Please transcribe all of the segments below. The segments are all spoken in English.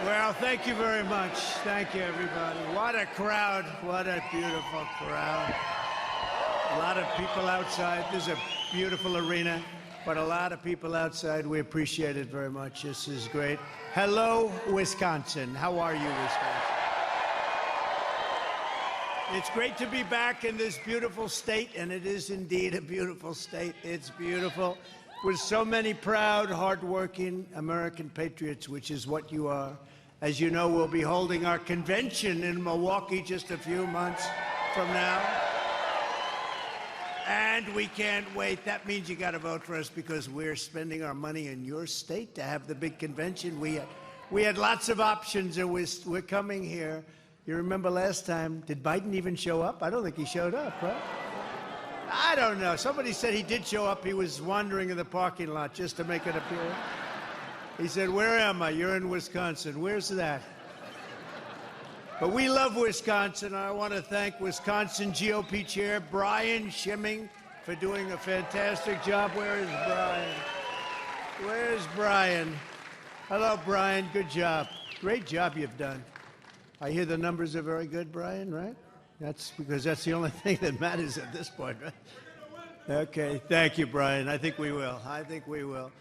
Well, thank you very much. Thank you, everybody. What a crowd. What a beautiful crowd. A lot of people outside. This is a beautiful arena, but a lot of people outside. We appreciate it very much. This is great. Hello, Wisconsin. How are you, Wisconsin? It's great to be back in this beautiful state, and it is indeed a beautiful state. It's beautiful, with so many proud, hardworking American patriots, which is what you are. As you know, we'll be holding our convention in Milwaukee just a few months from now. And we can't wait. That means you got to vote for us because we're spending our money in your state to have the big convention. We had lots of options, and we're coming here. You remember last time, did Biden even show up? I don't think he showed up, right? I don't know. Somebody said he did show up. He was wandering in the parking lot just to make it appear. He said, "Where am I?" "You're in Wisconsin." "Where's that?" But we love Wisconsin. I want to thank Wisconsin GOP Chair Brian Schimming for doing a fantastic job. Where is Brian? Where's Brian? Hello, Brian. Good job. Great job you've done. I hear the numbers are very good, Brian, right? That's because that's the only thing that matters at this point, right? Okay. Thank you, Brian. I think we will. I think we will.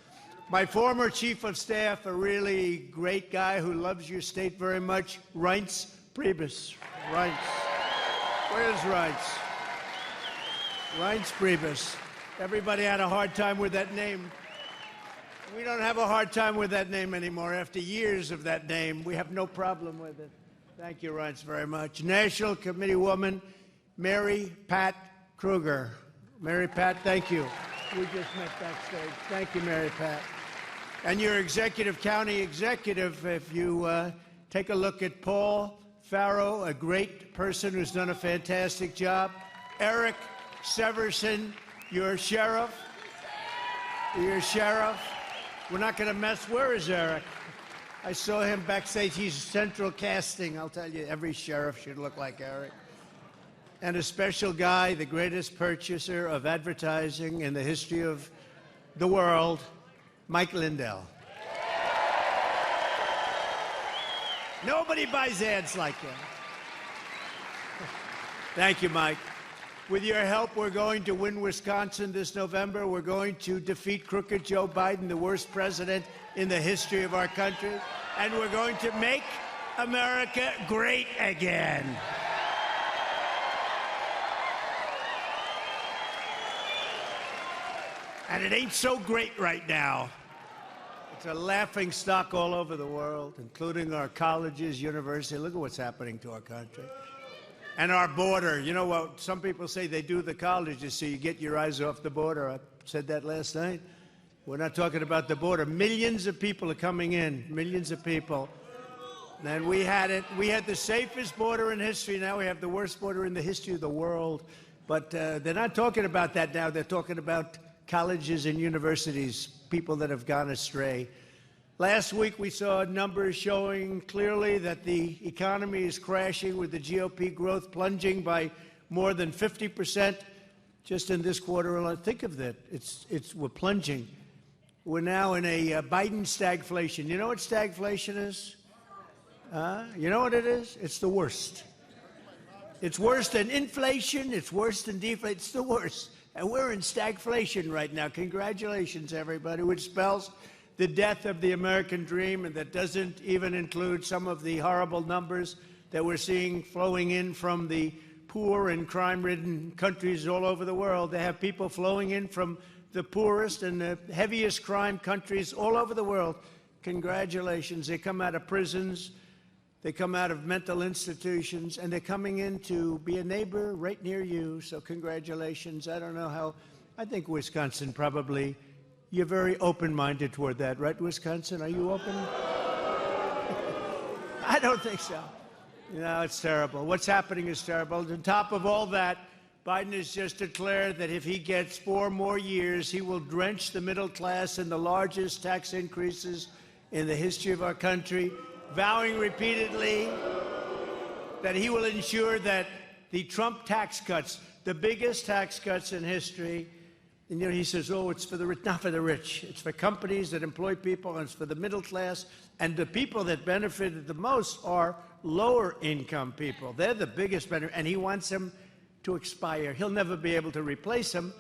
My former chief of staff, a really great guy who loves your state very much, Reince Priebus. Reince. Where's Reince? Reince Priebus. Everybody had a hard time with that name. We don't have a hard time with that name anymore. After years of that name, we have no problem with it. Thank you, Reince, very much. National Committee woman, Mary Pat Kruger. Mary Pat, thank you. We just met backstage. Thank you, Mary Pat. And your county executive, if you take a look at Paul Farrow, a great person who's done a fantastic job. Eric Severson, your sheriff. Your sheriff. We're not going to mess. Where is Eric? I saw him backstage. He's central casting. I'll tell you, every sheriff should look like Eric. And a special guy, the greatest purchaser of advertising in the history of the world, Mike Lindell. Nobody buys ads like him. Thank you, Mike. With your help, we're going to win Wisconsin this November. We're going to defeat crooked Joe Biden, the worst president in the history of our country. And we're going to make America great again. And it ain't so great right now. It's a laughing stock all over the world, including our colleges, universities. Look at what's happening to our country. And our border. You know what? Some people say they do the colleges so you get your eyes off the border. I said that last night. We're not talking about the border. Millions of people are coming in. Millions of people. And we had it. We had the safest border in history. Now we have the worst border in the history of the world. But they're not talking about that now. They're talking about colleges and universities, people that have gone astray. Last week, we saw numbers showing clearly that the economy is crashing, with the GOP growth plunging by more than 50% just in this quarter alone. Think of that. We're plunging. We're now in a Biden stagflation. You know what stagflation is? You know what it is? It's the worst. It's worse than inflation. It's worse than deflation. It's the worst. And we're in stagflation right now. Congratulations, everybody, which spells the death of the American dream, and that doesn't even include some of the horrible numbers that we're seeing flowing in from the poor and crime-ridden countries all over the world. They have people flowing in from the poorest and the heaviest crime countries all over the world. Congratulations. They come out of prisons. They come out of mental institutions, and they're coming in to be a neighbor right near you. So congratulations. I don't know how. I think Wisconsin probably, you're very open-minded toward that, right, Wisconsin? Are you open? I don't think so. No, it's terrible. What's happening is terrible. On top of all that, Biden has just declared that if he gets 4 more years, he will drench the middle class in the largest tax increases in the history of our country, vowing repeatedly that he will ensure that the Trump tax cuts, the biggest tax cuts in history, And, he says, oh, it's for the rich. Not for the rich. It's for companies that employ people, and it's for the middle class. And the people that benefited the most are lower income people. They're the biggest benefit. And he wants them to expire. He'll never be able to replace them.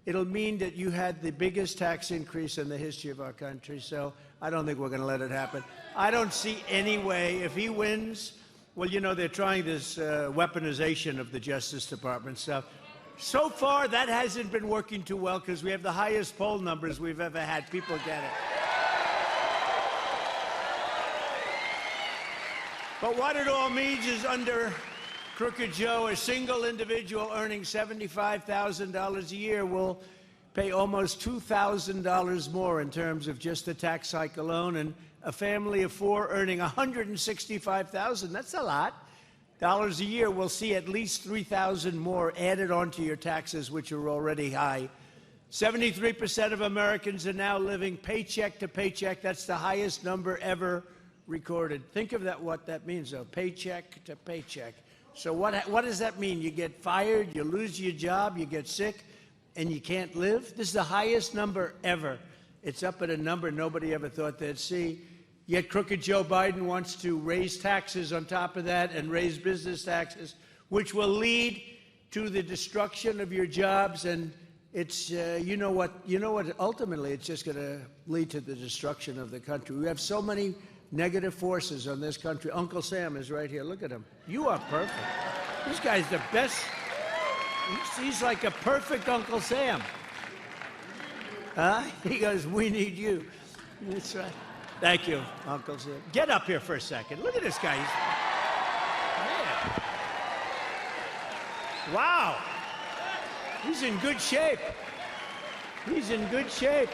It'll mean that you had the biggest tax increase in the history of our country. So I don't think we're going to let it happen. I don't see any way. If he wins, well, they're trying this weaponization of the Justice Department stuff. So far, that hasn't been working too well because we have the highest poll numbers we've ever had. People get it. But what it all means is under Crooked Joe, a single individual earning $75,000 a year will pay almost $2,000 more in terms of just the tax hike alone, and a family of four earning $165,000, that's a lot, dollars a year will see at least $3,000 more added onto your taxes, which are already high. 73% of Americans are now living paycheck to paycheck. That's the highest number ever recorded. Think of that, what that means, though, paycheck to paycheck. So what does that mean? You get fired, you lose your job, you get sick, and you can't live? This is the highest number ever. It's up at a number nobody ever thought they'd see. Yet Crooked Joe Biden wants to raise taxes on top of that and raise business taxes, which will lead to the destruction of your jobs. And it's, you know what, ultimately it's just going to lead to the destruction of the country. We have so many negative forces on this country. Uncle Sam is right here. Look at him. You are perfect. This guy's the best. He's like a perfect Uncle Sam. Huh? He goes, we need you. That's right. Thank you, Uncle Sam. Get up here for a second. Look at this guy. Man. Wow. He's in good shape. He's in good shape.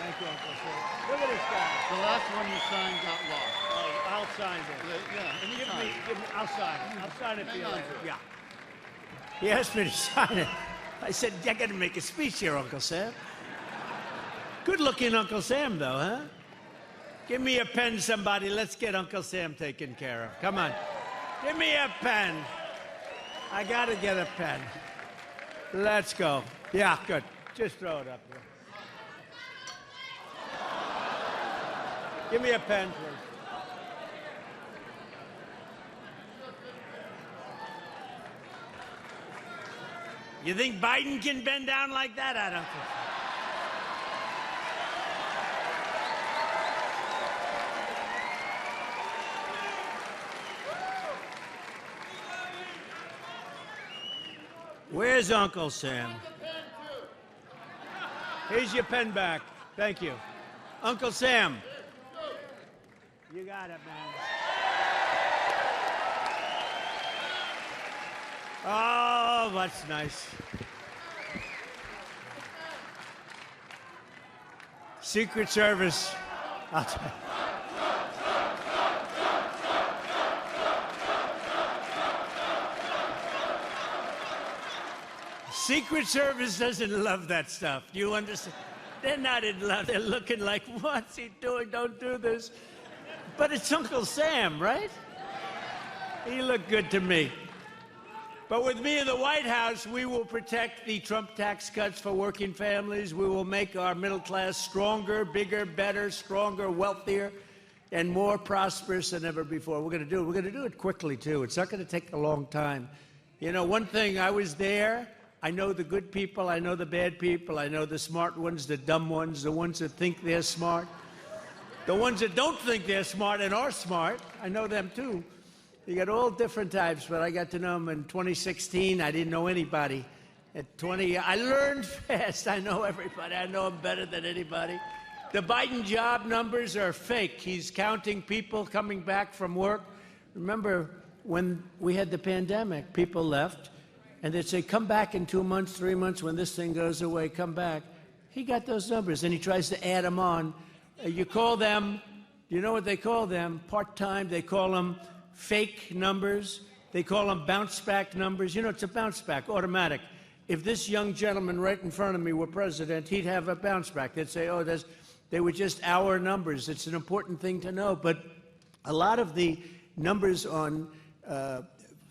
Thank you, Uncle Sam. Look at this guy. The last one you signed got lost. Oh, I'll sign it. Yeah, I'll sign it. I'll sign it for you. Yeah. He asked me to sign it. I said, I got to make a speech here, Uncle Sam. Good-looking Uncle Sam, though, huh? Give me a pen, somebody. Let's get Uncle Sam taken care of. Come on. Give me a pen. I got to get a pen. Let's go. Yeah, good. Just throw it up there. Give me a pen, please. You think Biden can bend down like that? I don't think so. Where's Uncle Sam? Here's your pen back. Thank you. Uncle Sam. You got it, man. Oh, that's nice. Secret Service. I'll tell you. Secret Service doesn't love that stuff. Do you understand? They're not in love. They're looking like, what's he doing? Don't do this. But it's Uncle Sam, right? He looked good to me. But with me in the White House, we will protect the Trump tax cuts for working families. We will make our middle class stronger, bigger, better, stronger, wealthier, and more prosperous than ever before. We're going to do it. We're going to do it quickly, too. It's not going to take a long time. You know, one thing, I was there. I know the good people, I know the bad people, I know the smart ones, the dumb ones, the ones that think they're smart. The ones that don't think they're smart and are smart, I know them too. You got all different types, but I got to know them in 2016. I didn't know anybody. At 20, I learned fast. I know everybody. I know them better than anybody. The Biden job numbers are fake. He's counting people coming back from work. Remember when we had the pandemic, people left. And they'd say, come back in 2 months, 3 months, when this thing goes away, come back. He got those numbers, and he tries to add them on. You call them, you know what they call them? Part-time. They call them fake numbers. They call them bounce-back numbers. You know, it's a bounce-back, automatic. If this young gentleman right in front of me were president, he'd have a bounce-back. They'd say, oh, they were just our numbers. It's an important thing to know. But a lot of the numbers on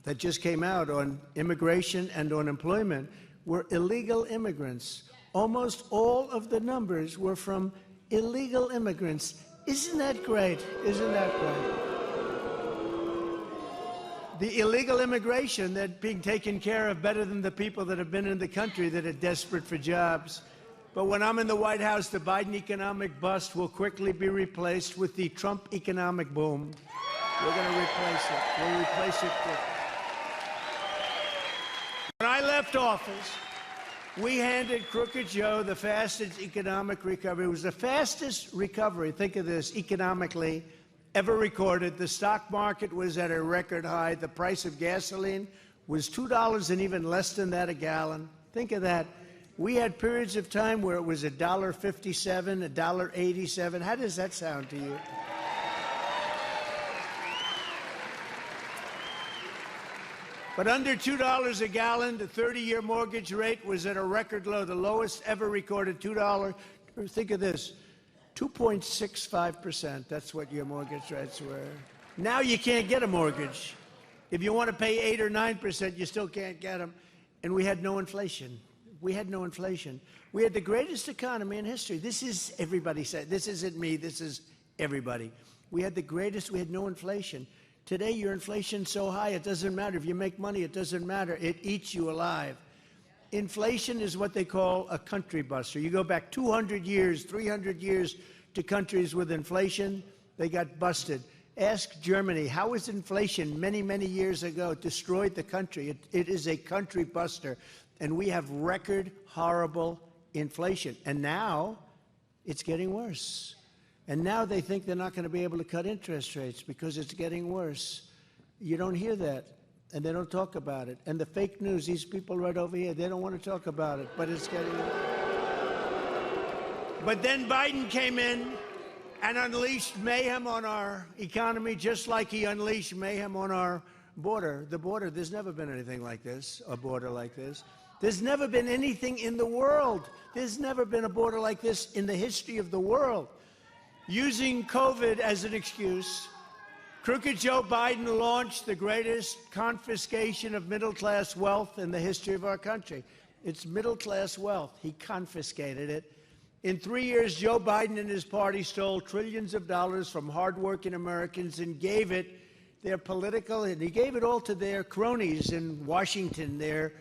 that just came out on immigration and on employment were illegal immigrants. almost all of the numbers were from illegal immigrants. Isn't that great? Isn't that great? The illegal immigration that being taken care of better than the people that have been in the country that are desperate for jobs. But when I'm in the White House, the Biden economic bust will quickly be replaced with the Trump economic boom. We're going to replace it. We'll replace it quick. When I left office, we handed Crooked Joe the fastest economic recovery. It was the fastest recovery, think of this, economically, ever recorded. The stock market was at a record high. The price of gasoline was $2 and even less than that a gallon. Think of that. We had periods of time where it was $1.57, $1.87. How does that sound to you? But under $2 a gallon, the 30-year mortgage rate was at a record low, the lowest ever recorded, $2. Think of this, 2.65%. That's what your mortgage rates were. Now you can't get a mortgage. If you want to pay 8 or 9%, you still can't get them. And we had no inflation. We had no inflation. We had the greatest economy in history. This is, everybody said, this isn't me, this is everybody. We had the greatest, we had no inflation. Today, your inflation's so high, it doesn't matter. If you make money, it doesn't matter. It eats you alive. Inflation is what they call a country buster. You go back 200 years, 300 years to countries with inflation, they got busted. Ask Germany, how was inflation many, many years ago destroyed the country? It is a country buster. And we have record horrible inflation. And now it's getting worse. And now they think they're not going to be able to cut interest rates because it's getting worse. You don't hear that. And they don't talk about it. And the fake news, these people right over here, they don't want to talk about it, but it's getting worse. But then Biden came in and unleashed mayhem on our economy, just like he unleashed mayhem on our border. The border, there's never been anything like this, a border like this. There's never been anything in the world. There's never been a border like this in the history of the world. Using COVID as an excuse, Crooked Joe Biden launched the greatest confiscation of middle-class wealth in the history of our country. It's middle-class wealth. He confiscated it. In 3 years, Joe Biden and his party stole trillions of dollars from hardworking Americans and gave it their political, and he gave it all to their cronies in Washington, their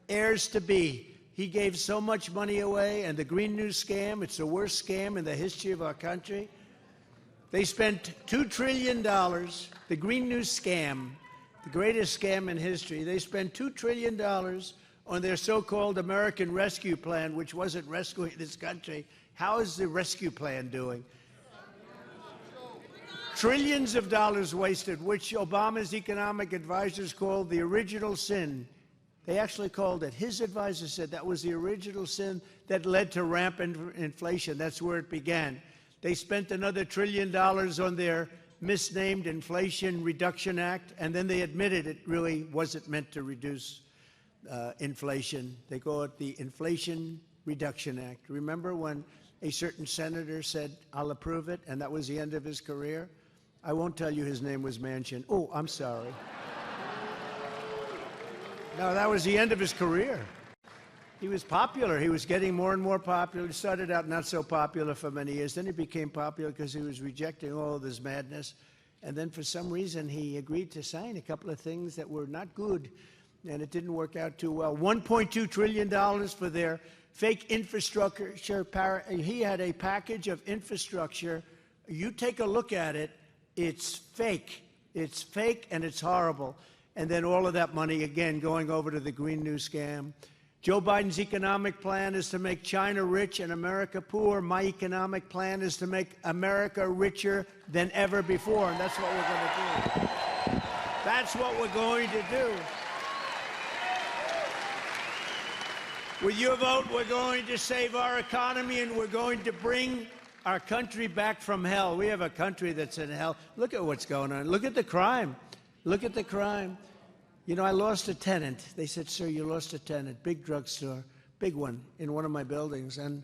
heirs-to-be. He gave so much money away, and the Green New Scam, it's the worst scam in the history of our country. They spent $2 trillion, the Green New Scam, the greatest scam in history. They spent $2 trillion on their so-called American Rescue Plan, which wasn't rescuing this country. How is the rescue plan doing? Trillions of dollars wasted, which Obama's economic advisors called the original sin. They actually called it. His advisor said that was the original sin that led to rampant inflation. That's where it began. They spent another $1 trillion on their misnamed Inflation Reduction Act, and then they admitted it really wasn't meant to reduce inflation. They call it the Inflation Reduction Act. Remember when a certain senator said, "I'll approve it," and that was the end of his career? I won't tell you his name was Manchin. Oh, I'm sorry. No, that was the end of his career. He was popular. He was getting more and more popular. He started out not so popular for many years. Then he became popular because he was rejecting all of this madness. And then for some reason, he agreed to sign a couple of things that were not good, and it didn't work out too well. $1.2 trillion for their fake infrastructure. He had a package of infrastructure. You take a look at it, it's fake. It's fake and it's horrible. And then all of that money, again, going over to the Green New Scam. Joe Biden's economic plan is to make China rich and America poor. My economic plan is to make America richer than ever before, and that's what we're going to do. That's what we're going to do. With your vote, we're going to save our economy, and we're going to bring our country back from hell. We have a country that's in hell. Look at what's going on. Look at the crime. Look at the crime. You know, I lost a tenant. They said, "Sir, you lost a tenant, big drugstore, big one, in one of my buildings." And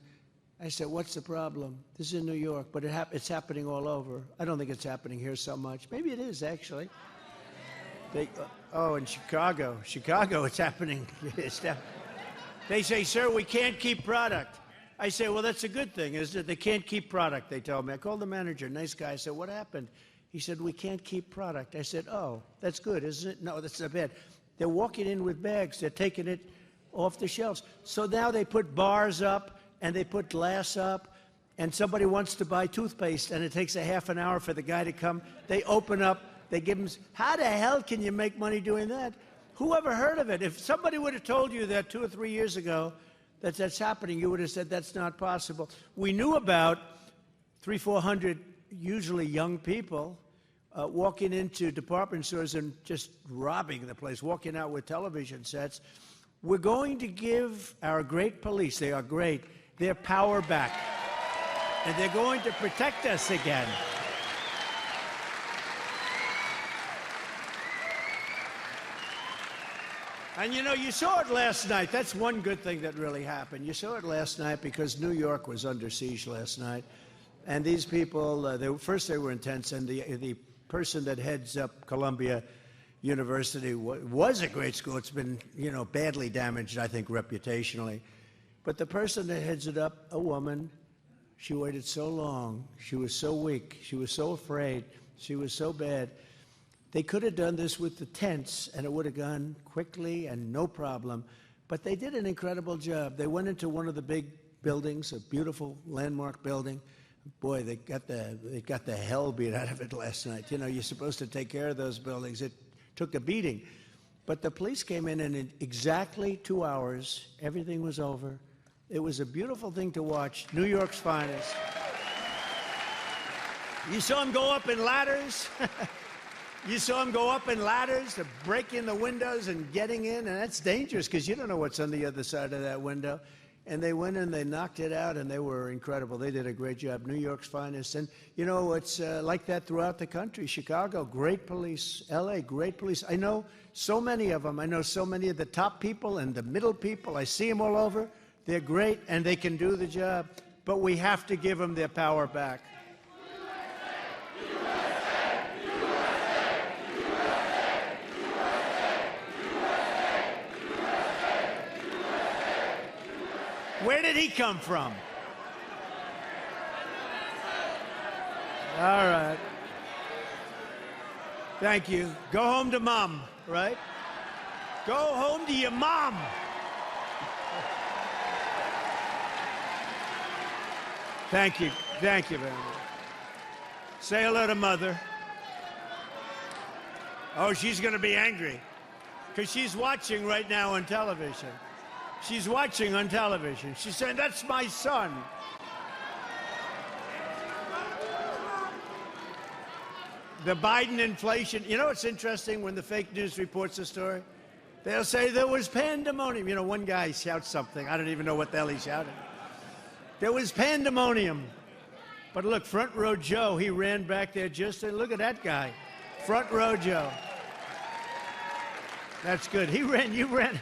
I said, "What's the problem?" This is in New York, but it's happening all over. I don't think it's happening here so much. Maybe it is, actually. Oh, in Chicago. Chicago, it's happening. They say, sir, we can't keep product. I say, well, that's a good thing, isn't it? They can't keep product, they told me. I called the manager, nice guy. I said, what happened? He said, we can't keep product. I said, oh, that's good, isn't it? No, that's not bad. They're walking in with bags. They're taking it off the shelves. So now they put bars up, and they put glass up, and somebody wants to buy toothpaste, and it takes a half an hour for the guy to come. They open up. They give them. How the hell can you make money doing that? Who ever heard of it? If somebody would have told you that 2 or 3 years ago, that's happening, you would have said that's not possible. We knew about 300-400, usually young people, walking into department stores and just robbing the place, walking out with television sets. We're going to give our great police, they are great, their power back. And they're going to protect us again. And you know, you saw it last night. That's one good thing that really happened. You saw it last night because New York was under siege last night. And these people, first they were intense, and the person that heads up Columbia University was a great school. It's been, you know, badly damaged, I think, reputationally. But the person that heads it up, a woman, she waited so long. She was so weak. She was so afraid. She was so bad. They could have done this with the tents, and it would have gone quickly and no problem. But they did an incredible job. They went into one of the big buildings, a beautiful landmark building. Boy, they got the hell beat out of it last night. You know, you're supposed to take care of those buildings. It took a beating. But the police came in, and in exactly 2 hours, everything was over. It was a beautiful thing to watch. New York's finest. You saw them go up in ladders. You saw them go up in ladders to break in the windows and getting in, and that's dangerous because you don't know what's on the other side of that window. And they went in, they knocked it out, and they were incredible. They did a great job. New York's finest. And, you know, it's like that throughout the country. Chicago, great police. L.A., great police. I know so many of them. I know so many of the top people and the middle people. I see them all over. They're great, and they can do the job. But we have to give them their power back. Where did he come from? All right. Thank you. Go home to mom, right? Go home to your mom. Thank you. Thank you very much. Say hello to mother. Oh, she's going to be angry because she's watching right now on television. She's watching on television. She's saying, that's my son. The Biden inflation. You know what's interesting when the fake news reports a story? They'll say there was pandemonium. You know, one guy shouts something. I don't even know what the hell he shouted. There was pandemonium. But look, Front Row Joe, he ran back there just to look at that guy. Front Row Joe. That's good. He ran, you ran.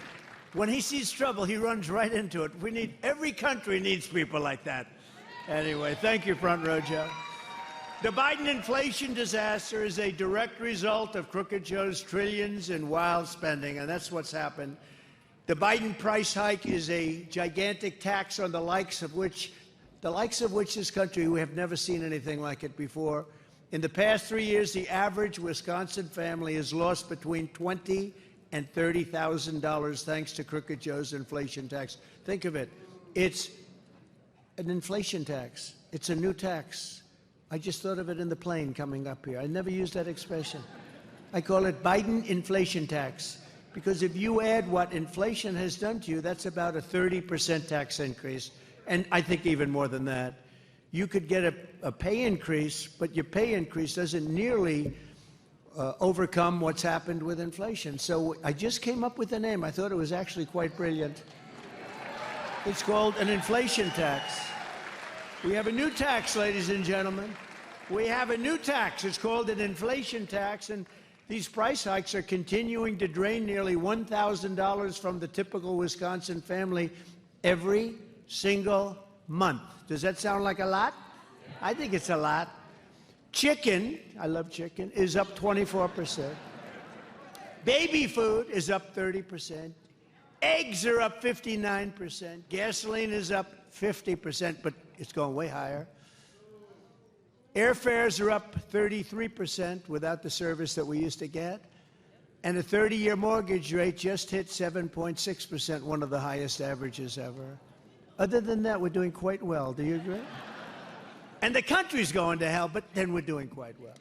When he sees trouble, he runs right into it. Every country needs people like that. Anyway, thank you, Front Row Joe. The Biden inflation disaster is a direct result of Crooked Joe's trillions in wild spending, and that's what's happened. The Biden price hike is a gigantic tax on the likes of which this country, we have never seen anything like it before. In the past 3 years, the average Wisconsin family has lost between $20,000 and $30,000 thanks to Crooked Joe's inflation tax. Think of it. It's an inflation tax. It's a new tax. I just thought of it in the plane coming up here. I never used that expression. I call it Biden inflation tax because if you add what inflation has done to you, that's about a 30% tax increase, and I think even more than that. You could get a pay increase, but your pay increase doesn't nearly overcome what's happened with inflation. So I just came up with a name. I thought it was actually quite brilliant. It's called an inflation tax. We have a new tax, ladies and gentlemen. We have a new tax. It's called an inflation tax, and these price hikes are continuing to drain nearly $1,000 from the typical Wisconsin family every single month. Does that sound like a lot? I think it's a lot. Chicken, I love chicken, is up 24%. Baby food is up 30%. Eggs are up 59%. Gasoline is up 50%, but it's going way higher. Airfares are up 33% without the service that we used to get. And the 30-year mortgage rate just hit 7.6%, one of the highest averages ever. Other than that, we're doing quite well. Do you agree? And the country's going to hell, but then we're doing quite well.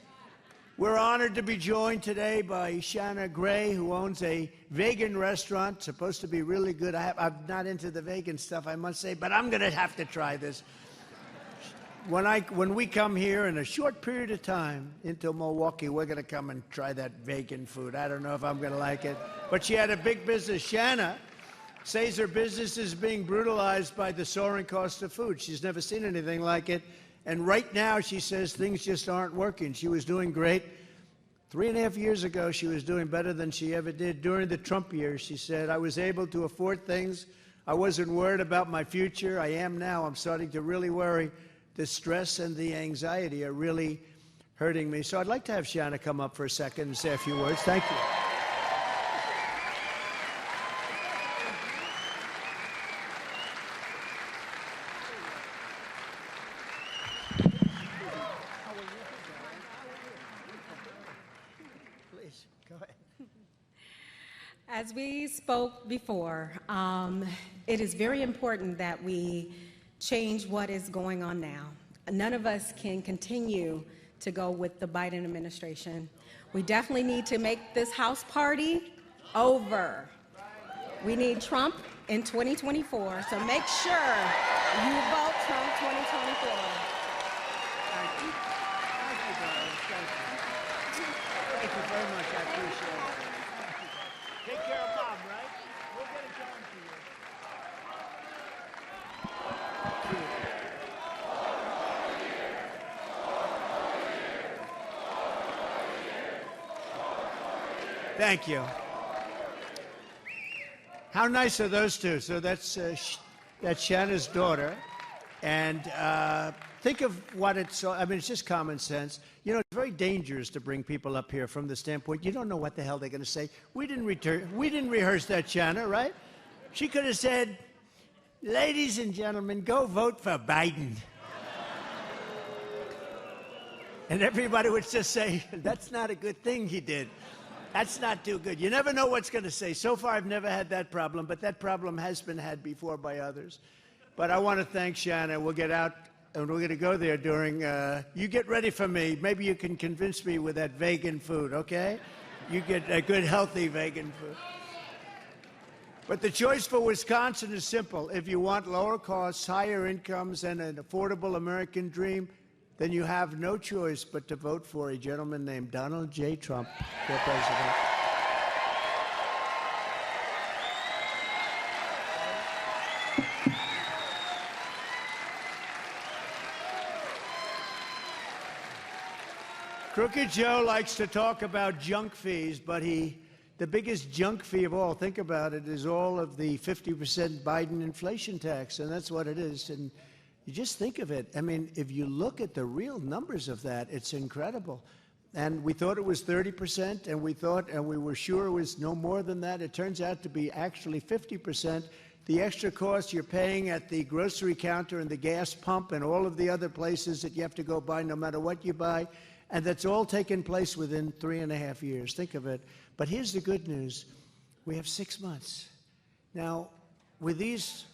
We're honored to be joined today by Shanna Gray, who owns a vegan restaurant, supposed to be really good. I'm not into the vegan stuff, I must say, but I'm going to have to try this. When we come here in a short period of time into Milwaukee, we're going to come and try that vegan food. I don't know if I'm going to like it. But she had a big business. Shanna says her business is being brutalized by the soaring cost of food. She's never seen anything like it. And right now, she says things just aren't working. She was doing great. 3.5 years ago, she was doing better than she ever did. During the Trump years, she said, I was able to afford things. I wasn't worried about my future. I am now. I'm starting to really worry. The stress and the anxiety are really hurting me. So I'd like to have Shanna come up for a second and say a few words. Thank you. Please, go ahead. As we spoke before, it is very important that we change what is going on now. None of us can continue to go with the Biden administration. We definitely need to make this House party over. We need Trump in 2024, so make sure you vote Trump 2024. Thank you. Thank you, darling. Thank you. Thank you very much. I appreciate it. Take care of Mom, right? We'll get it going for you. Thank you. How nice are those two? So that's Shanna's daughter. And think of what it's, I mean, it's just common sense. You know, it's very dangerous to bring people up here from the standpoint, you don't know what the hell they're going to say. We didn't rehearse that, Shanna, right? She could have said, ladies and gentlemen, go vote for Biden. And everybody would just say, that's not a good thing he did. That's not too good. You never know what's going to say. So far, I've never had that problem, but that problem has been had before by others. But I want to thank Shanna. We'll get out, and we're going to go there during, you get ready for me. Maybe you can convince me with that vegan food, okay? You get a good, healthy vegan food. But the choice for Wisconsin is simple. If you want lower costs, higher incomes, and an affordable American dream, then you have no choice but to vote for a gentleman named Donald J. Trump for president. Crooked Joe likes to talk about junk fees, but the biggest junk fee of all, think about it, is all of the 50% Biden inflation tax, and that's what it is. And you just think of it. I mean, if you look at the real numbers of that, it's incredible. And we thought it was 30%, and we were sure it was no more than that. It turns out to be actually 50%. The extra cost you're paying at the grocery counter and the gas pump and all of the other places that you have to go buy no matter what you buy, and that's all taken place within 3.5 years. Think of it. But here's the good news. We have 6 months. Now, with these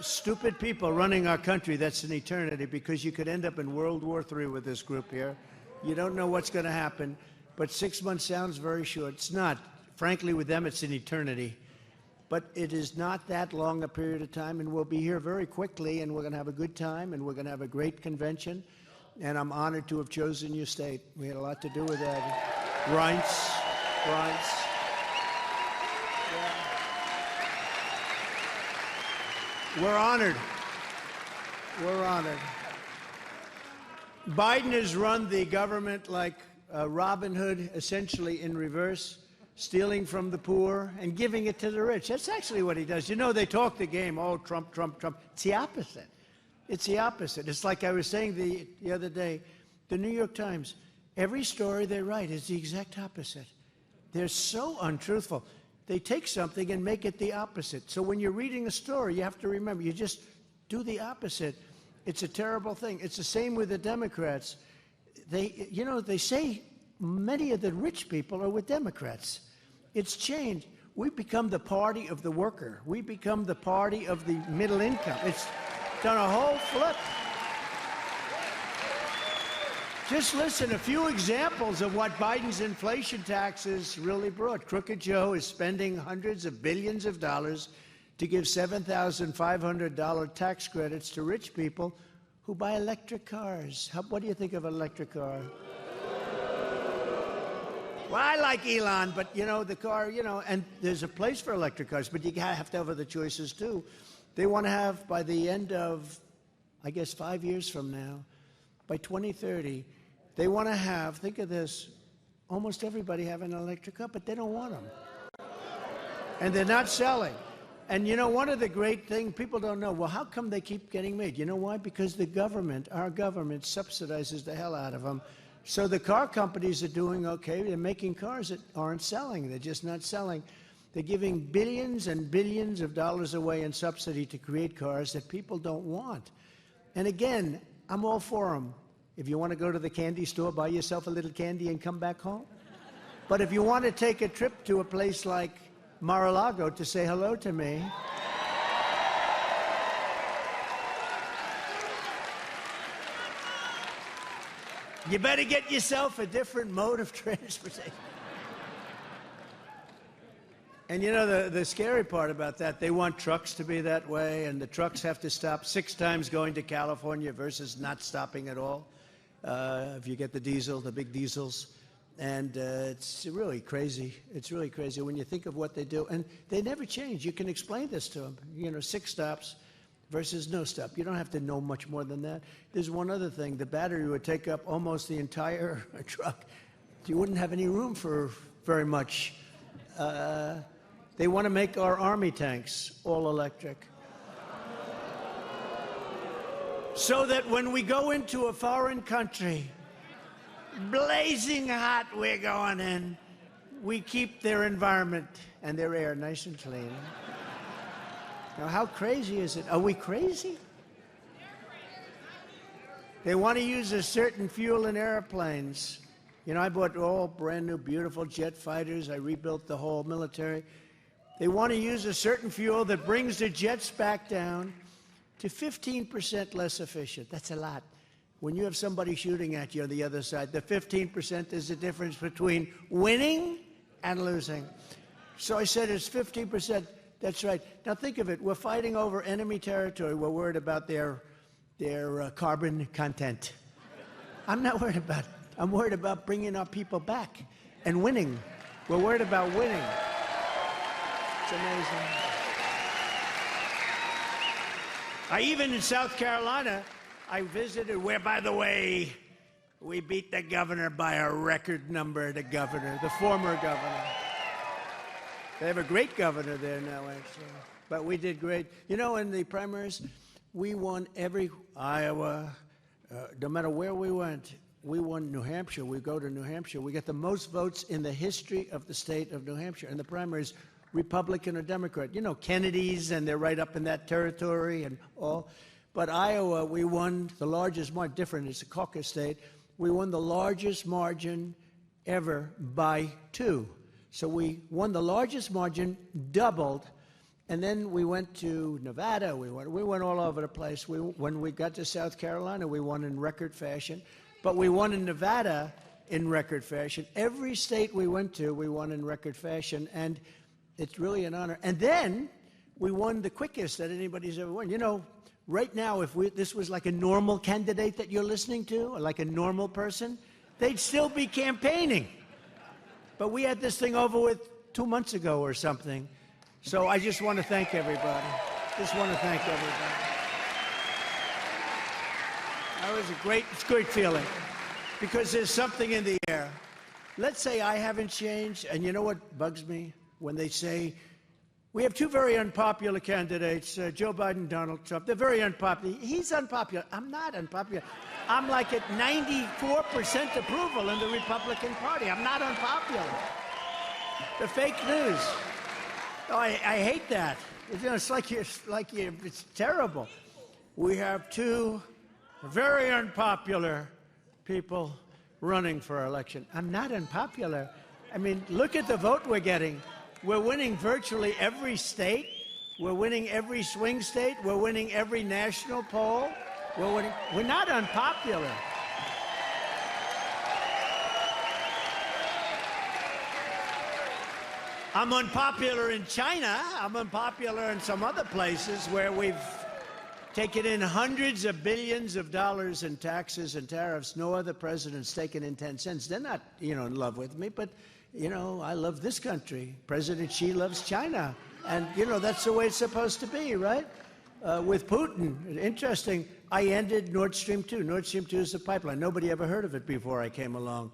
stupid people running our country, that's an eternity, because you could end up in World War III with this group here. You don't know what's going to happen, but 6 months sounds very short. It's not. Frankly, with them, it's an eternity. But it is not that long a period of time, and we'll be here very quickly, and we're going to have a good time, and we're going to have a great convention, and I'm honored to have chosen your state. We had a lot to do with that. Reince. We're honored. We're honored. Biden has run the government like Robin Hood, essentially in reverse, stealing from the poor and giving it to the rich. That's actually what he does. You know, they talk the game, oh, Trump, Trump, Trump. It's the opposite. It's the opposite. It's like I was saying the other day, the New York Times, every story they write is the exact opposite. They're so untruthful. they take something and make it the opposite. So when you're reading a story, you have to remember, you just do the opposite. It's a terrible thing. It's the same with the Democrats. They say many of the rich people are with Democrats. It's changed. We've become the party of the worker. We become the party of the middle income. It's done a whole flip. Just listen, a few examples of what Biden's inflation taxes really brought. Crooked Joe is spending hundreds of billions of dollars to give $7,500 tax credits to rich people who buy electric cars. What do you think of an electric car? Well, I like Elon, but, the car, and there's a place for electric cars, but you have to have other choices, too. They want to have, by the end of, I guess, 5 years from now, by 2030, they want to have, think of this, almost everybody have an electric car, but they don't want them. And they're not selling. And one of the great things, people don't know, well, how come they keep getting made? You know why? Because the government, our government, subsidizes the hell out of them. So the car companies are doing okay. They're making cars that aren't selling. They're just not selling. They're giving billions and billions of dollars away in subsidy to create cars that people don't want. And again, I'm all for them. If you want to go to the candy store, buy yourself a little candy and come back home. But if you want to take a trip to a place like Mar-a-Lago to say hello to me, you better get yourself a different mode of transportation. And the scary part about that, they want trucks to be that way, and the trucks have to stop 6 times going to California versus not stopping at all. If you get the diesel, the big diesels. And it's really crazy. It's really crazy when you think of what they do. And they never change. You can explain this to them. 6 stops versus no stop. You don't have to know much more than that. There's one other thing. The battery would take up almost the entire truck. You wouldn't have any room for very much. They want to make our army tanks all electric. So that when we go into a foreign country, blazing hot, we're going in, we keep their environment and their air nice and clean. Now, how crazy is it? Are we crazy? They want to use a certain fuel in airplanes. I bought all brand new, beautiful jet fighters. I rebuilt the whole military. They want to use a certain fuel that brings the jets back down to 15% less efficient. That's a lot. When you have somebody shooting at you on the other side, the 15% is the difference between winning and losing. So I said it's 15%. That's right. Now think of it. We're fighting over enemy territory. We're worried about their carbon content. I'm not worried about it. I'm worried about bringing our people back and winning. We're worried about winning. It's amazing. Even in South Carolina, I visited where, by the way, we beat the governor by a record number, the former governor. They have a great governor there now, actually. But we did great. In the primaries, we won every Iowa, no matter where we went. We won New Hampshire. We go to New Hampshire. We get the most votes in the history of the state of New Hampshire. In the primaries, Republican or Democrat. Kennedy's, and they're right up in that territory and all. But Iowa, we won the largest margin. Different, it's a caucus state. We won the largest margin ever by 2. So we won the largest margin, doubled, and then we went to Nevada. We went all over the place. When we got to South Carolina, we won in record fashion. But we won in Nevada in record fashion. Every state we went to, we won in record fashion, and it's really an honor. And then we won the quickest that anybody's ever won. Right now, if this was like a normal candidate that you're listening to, or like a normal person, they'd still be campaigning. But we had this thing over with 2 months ago or something. So I just want to thank everybody. It's a great feeling, because there's something in the air. Let's say I haven't changed, and you know what bugs me? When they say, we have 2 very unpopular candidates, Joe Biden, Donald Trump. They're very unpopular. He's unpopular. I'm not unpopular. I'm like at 94% approval in the Republican Party. I'm not unpopular. The fake news. Oh, I hate that. It's it's terrible. We have two very unpopular people running for election. I'm not unpopular. I mean, look at the vote we're getting. We're winning virtually every state. We're winning every swing state. We're winning every national poll. We're not unpopular. I'm unpopular in China. I'm unpopular in some other places where we've taken in hundreds of billions of dollars in taxes and tariffs. No other president's taken in 10 cents. They're not, in love with me, but, I love this country. President Xi loves China. And, that's the way it's supposed to be, right? With Putin, interesting, I ended Nord Stream 2. Nord Stream 2 is a pipeline. Nobody ever heard of it before I came along.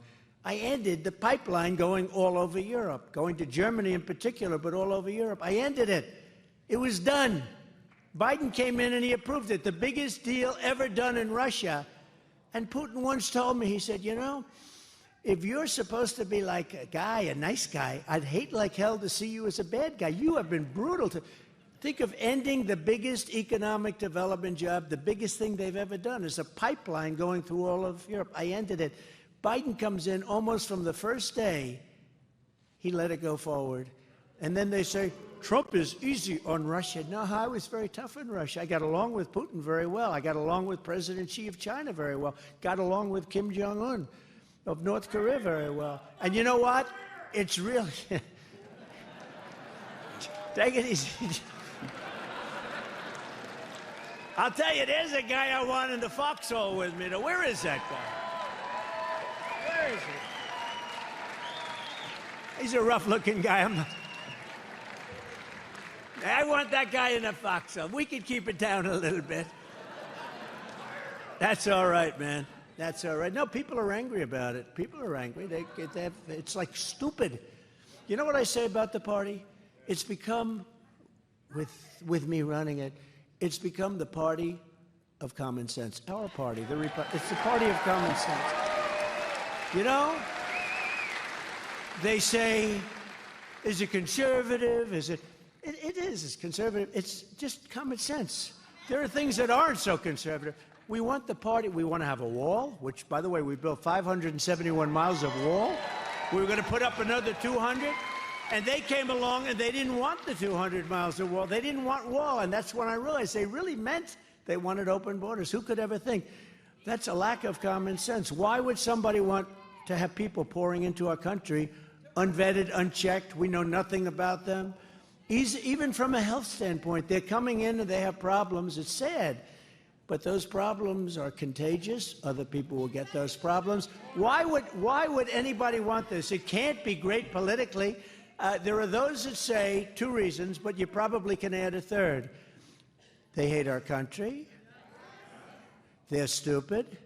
I ended the pipeline going all over Europe, going to Germany in particular, but all over Europe. I ended it. It was done. Biden came in and he approved it, the biggest deal ever done in Russia. And Putin once told me, he said, if you're supposed to be like a guy, a nice guy, I'd hate like hell to see you as a bad guy. You have been brutal to... Think of ending the biggest economic development job, the biggest thing they've ever done is a pipeline going through all of Europe. I ended it. Biden comes in almost from the first day, he let it go forward. And then they say, Trump is easy on Russia. No, I was very tough on Russia. I got along with Putin very well. I got along with President Xi of China very well. Got along with Kim Jong-un of North Korea very well. And you know what? It's really... Take it easy. I'll tell you, there's a guy I want in the foxhole with me. Now, where is that guy? Where is he? He's a rough-looking guy. I want that guy in the foxhole. We can keep it down a little bit. That's all right, man. That's all right. No, people are angry about it. People are angry. It's like stupid. You know what I say about the party? It's become, with me running it, it's become the party of common sense. Our party, it's the party of common sense. They say, is it conservative? Is it? It is. It's conservative. It's just common sense. There are things that aren't so conservative. We want the party. We want to have a wall, which, by the way, we built 571 miles of wall. We were going to put up another 200. And they came along and they didn't want the 200 miles of wall. They didn't want wall. And that's when I realized they really meant they wanted open borders. Who could ever think? That's a lack of common sense. Why would somebody want to have people pouring into our country, unvetted, unchecked? We know nothing about them. Even from a health standpoint, they're coming in and they have problems. It's sad. But those problems are contagious. Other people will get those problems. Why would anybody want this? It can't be great politically. There are those that say two reasons, but you probably can add a third. They hate our country. They're stupid.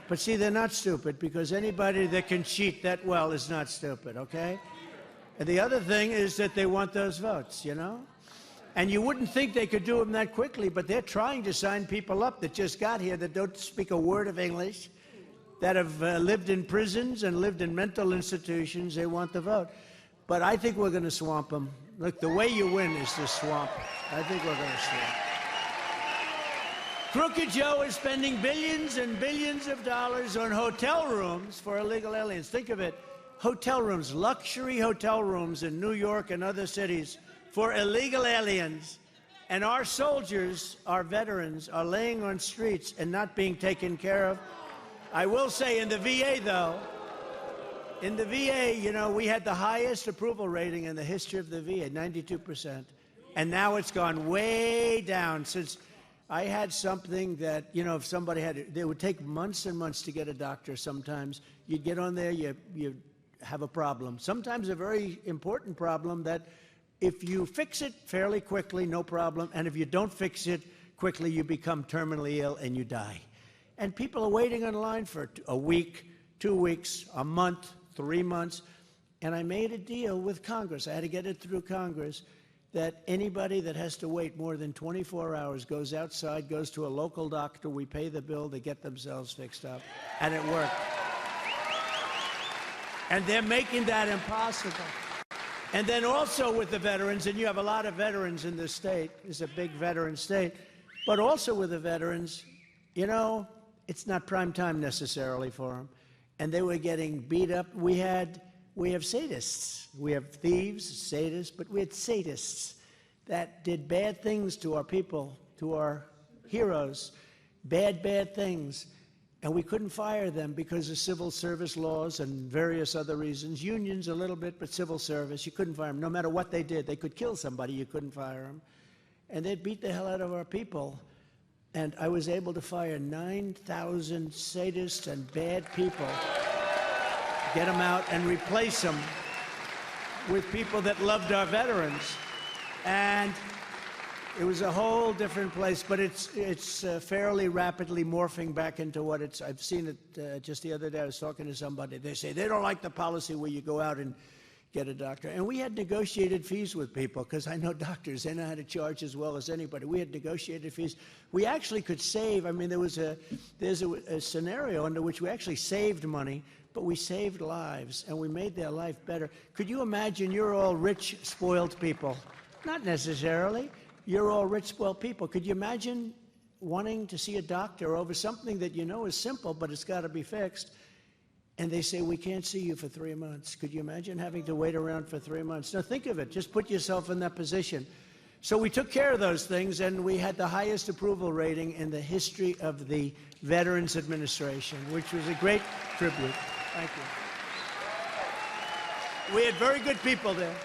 But see, they're not stupid because anybody that can cheat that well is not stupid, okay? And the other thing is that they want those votes, And you wouldn't think they could do them that quickly, but they're trying to sign people up that just got here that don't speak a word of English, that have lived in prisons and lived in mental institutions. They want the vote. But I think we're going to swamp them. Look, the way you win is to swamp. I think we're going to swamp. Crooked Joe is spending billions and billions of dollars on hotel rooms for illegal aliens. Think of it. Hotel rooms, luxury hotel rooms in New York and other cities for illegal aliens. And our soldiers, our veterans, are laying on streets and not being taken care of. I will say in the VA, though, in the VA, we had the highest approval rating in the history of the VA, 92%. And now it's gone way down since I had something that, if somebody had it, would take months and months to get a doctor sometimes. You'd get on there, you have a problem. Sometimes a very important problem that if you fix it fairly quickly, no problem. And if you don't fix it quickly, you become terminally ill and you die. And people are waiting in line for a week, 2 weeks, a month, 3 months. And I made a deal with Congress. I had to get it through Congress that anybody that has to wait more than 24 hours goes outside, goes to a local doctor, we pay the bill, they get themselves fixed up. And it worked. And they're making that impossible. And then also with the veterans, and you have a lot of veterans in this state, it's a big veteran state, but also with the veterans, you know, it's not prime time necessarily for them. And they were getting beat up. We have sadists. We have thieves, sadists, but we had sadists that did bad things to our people, to our heroes, bad things. And we couldn't fire them because of civil service laws and various other reasons. Unions a little bit, but civil service, you couldn't fire them. No matter what they did, they could kill somebody, you couldn't fire them. And they'd beat the hell out of our people. And I was able to fire 9,000 sadists and bad people, get them out and replace them with people that loved our veterans. And it was a whole different place, but it's fairly rapidly morphing back into what it's. I've seen it just the other day. I was talking to somebody. They say they don't like the policy where you go out and get a doctor. And we had negotiated fees with people, because I know doctors, they know how to charge as well as anybody. We had negotiated fees. We actually could save. I mean, there's a scenario under which we actually saved money, but we saved lives, and we made their life better. Could you imagine you're all rich, spoiled people? Not necessarily. You're all rich, spoiled people. Could you imagine wanting to see a doctor over something that you know is simple, but it's got to be fixed, and they say, we can't see you for 3 months? Could you imagine having to wait around for 3 months? Now, think of it. Just put yourself in that position. So we took care of those things, and we had the highest approval rating in the history of the Veterans Administration, which was a great tribute. Thank you. We had very good people there.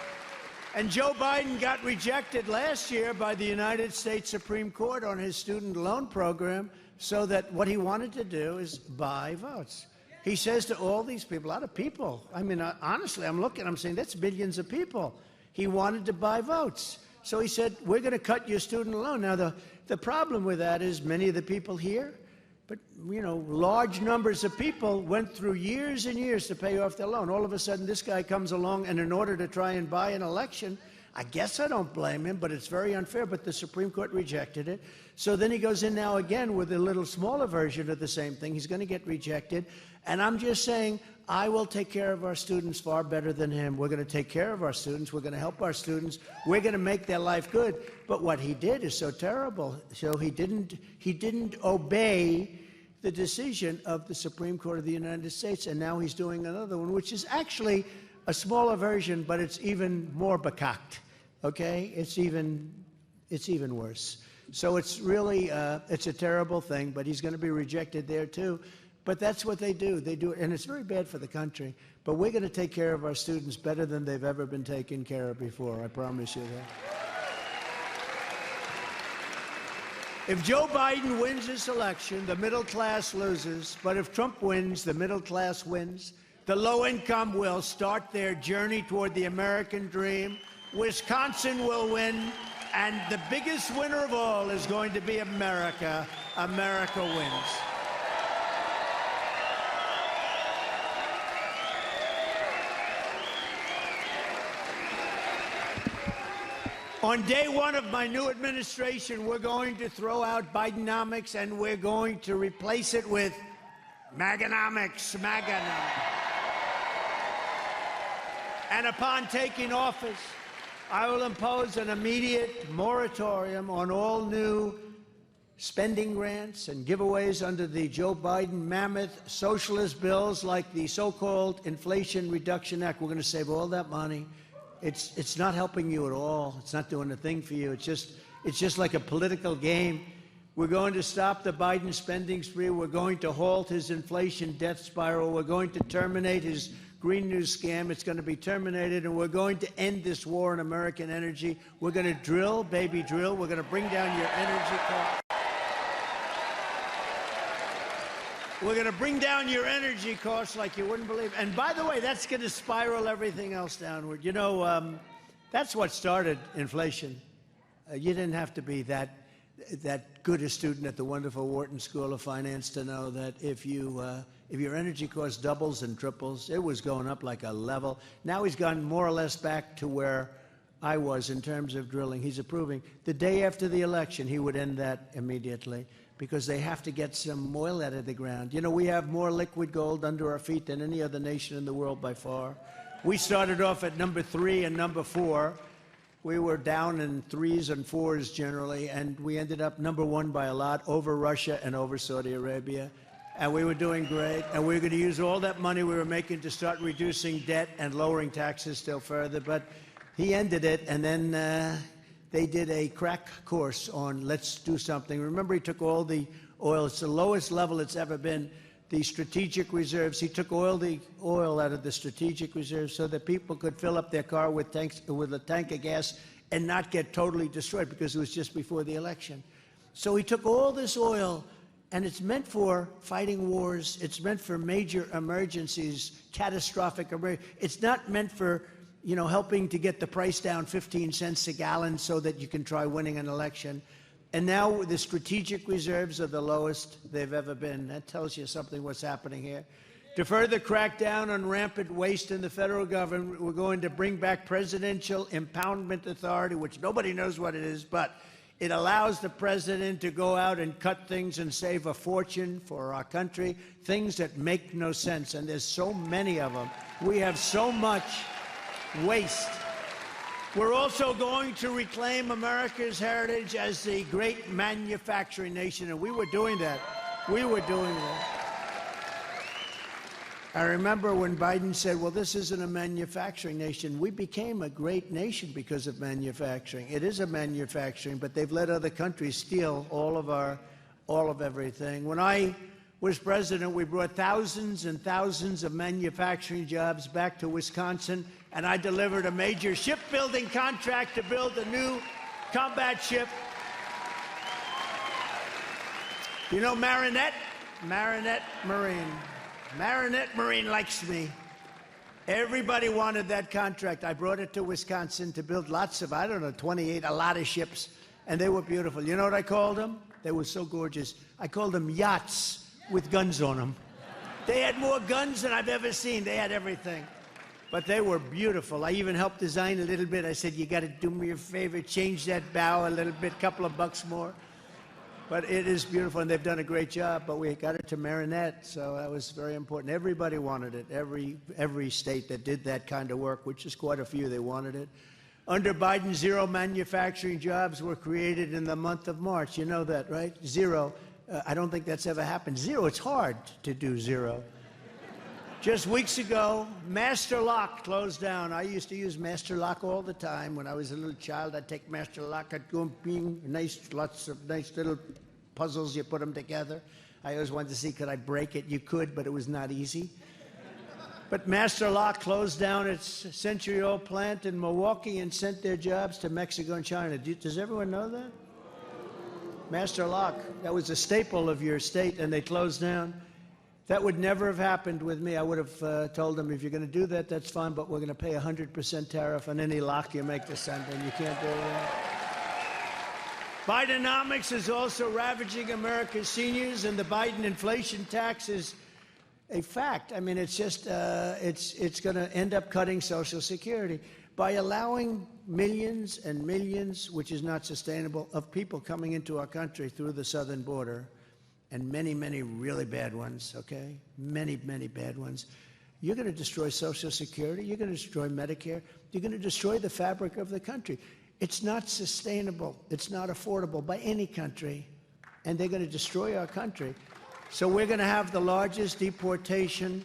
And Joe Biden got rejected last year by the United States Supreme Court on his student loan program, so that what he wanted to do is buy votes. He says to all these people, a lot of people, I mean, honestly, I'm saying that's millions of people. He wanted to buy votes. So he said, we're going to cut your student loan. Now, the problem with that is many of the people here, but, you know, large numbers of people went through years and years to pay off their loan. All of a sudden, this guy comes along, and in order to try and buy an election, I guess I don't blame him, but it's very unfair. But the Supreme Court rejected it. So then he goes in now again with a little smaller version of the same thing. He's going to get rejected. And I'm just saying, I will take care of our students far better than him. We're going to take care of our students. We're going to help our students. We're going to make their life good. But what he did is so terrible. So he didn't obey the decision of the Supreme Court of the United States, and now he's doing another one, which is actually a smaller version, but it's even more bekakt, okay? It's even worse. So it's really, it's a terrible thing, but he's going to be rejected there too. But that's what they do. They do it, and it's very bad for the country. But we're going to take care of our students better than they've ever been taken care of before, I promise you that. If Joe Biden wins this election, the middle class loses. But if Trump wins, the middle class wins. The low income will start their journey toward the American dream. Wisconsin will win. And the biggest winner of all is going to be America. America wins. On day one of my new administration, we're going to throw out Bidenomics, and we're going to replace it with Maganomics, Maganomics. And upon taking office, I will impose an immediate moratorium on all new spending grants and giveaways under the Joe Biden mammoth socialist bills, like the so-called Inflation Reduction Act. We're going to save all that money. It's not helping you at all. It's not doing a thing for you. It's just like a political game. We're going to stop the Biden spending spree. We're going to halt his inflation death spiral. We're going to terminate his Green New scam. It's going to be terminated, and we're going to end this war on American energy. We're going to drill, baby, drill. We're going to bring down your energy costs. We're going to bring down your energy costs like you wouldn't believe. And by the way, that's going to spiral everything else downward. You know, that's what started inflation. You didn't have to be that good a student at the wonderful Wharton School of Finance to know that if your energy cost doubles and triples, it was going up like a level. Now he's gone more or less back to where I was in terms of drilling. He's approving. The day after the election, he would end that immediately, because they have to get some oil out of the ground. You know, we have more liquid gold under our feet than any other nation in the world by far. We started off at number 3 and number 4. We were down in 3s and 4s generally, and we ended up number 1 by a lot, over Russia and over Saudi Arabia. And we were doing great, and we were going to use all that money we were making to start reducing debt and lowering taxes still further. But he ended it, and then they did a crack course on let's do something. Remember, he took all the oil. It's the lowest level it's ever been. The strategic reserves. He took the oil out of the strategic reserves so that people could fill up their car with a tank of gas and not get totally destroyed because it was just before the election. So he took all this oil, and it's meant for fighting wars. It's meant for major emergencies, catastrophic emergencies. It's not meant for, you know, helping to get the price down 15 cents a gallon so that you can try winning an election. And now the strategic reserves are the lowest they've ever been. That tells you something what's happening here. To further crack down on rampant waste in the federal government, we're going to bring back presidential impoundment authority, which nobody knows what it is, but it allows the president to go out and cut things and save a fortune for our country, things that make no sense. And there's so many of them. We have so much waste. We're also going to reclaim America's heritage as the great manufacturing nation, and we were doing that. We were doing that. I remember when Biden said, well, this isn't a manufacturing nation. We became a great nation because of manufacturing. It is a manufacturing, but they've let other countries steal all of everything. When I was president, we brought thousands and thousands of manufacturing jobs back to Wisconsin, and I delivered a major shipbuilding contract to build a new combat ship. You know Marinette? Marinette Marine. Marinette Marine likes me. Everybody wanted that contract. I brought it to Wisconsin to build lots of, 28, a lot of ships, and they were beautiful. You know what I called them? They were so gorgeous. I called them yachts with guns on them. They had more guns than I've ever seen. They had everything. But they were beautiful. I even helped design a little bit. I said, you got to do me a favor, change that bow a little bit, couple of bucks more. But it is beautiful, and they've done a great job. But we got it to Marinette, so that was very important. Everybody wanted it. Every state that did that kind of work, which is quite a few, they wanted it. Under Biden, 0 manufacturing jobs were created in the month of March. You know that, right? 0. I don't think that's ever happened. 0. It's hard to do 0. Just weeks ago, Master Lock closed down. I used to use Master Lock all the time. When I was a little child, I'd take Master Lock, I'd go bing, lots of nice little puzzles, you put them together. I always wanted to see, could I break it? You could, but it was not easy. But Master Lock closed down its century-old plant in Milwaukee and sent their jobs to Mexico and China. Does everyone know that? Master Lock, that was a staple of your state, and they closed down. That would never have happened with me. I would have told them, if you're going to do that, that's fine, but we're going to pay 100% tariff on any lock you make to send in. You can't do that. Bidenomics is also ravaging America's seniors, and the Biden inflation tax is a fact. I mean, it's just, it's going to end up cutting Social Security by allowing millions and millions, which is not sustainable, of people coming into our country through the southern border. And many, many really bad ones, okay? Many, many bad ones. You're going to destroy Social Security. You're going to destroy Medicare. You're going to destroy the fabric of the country. It's not sustainable. It's not affordable by any country. And they're going to destroy our country. So we're going to have the largest deportation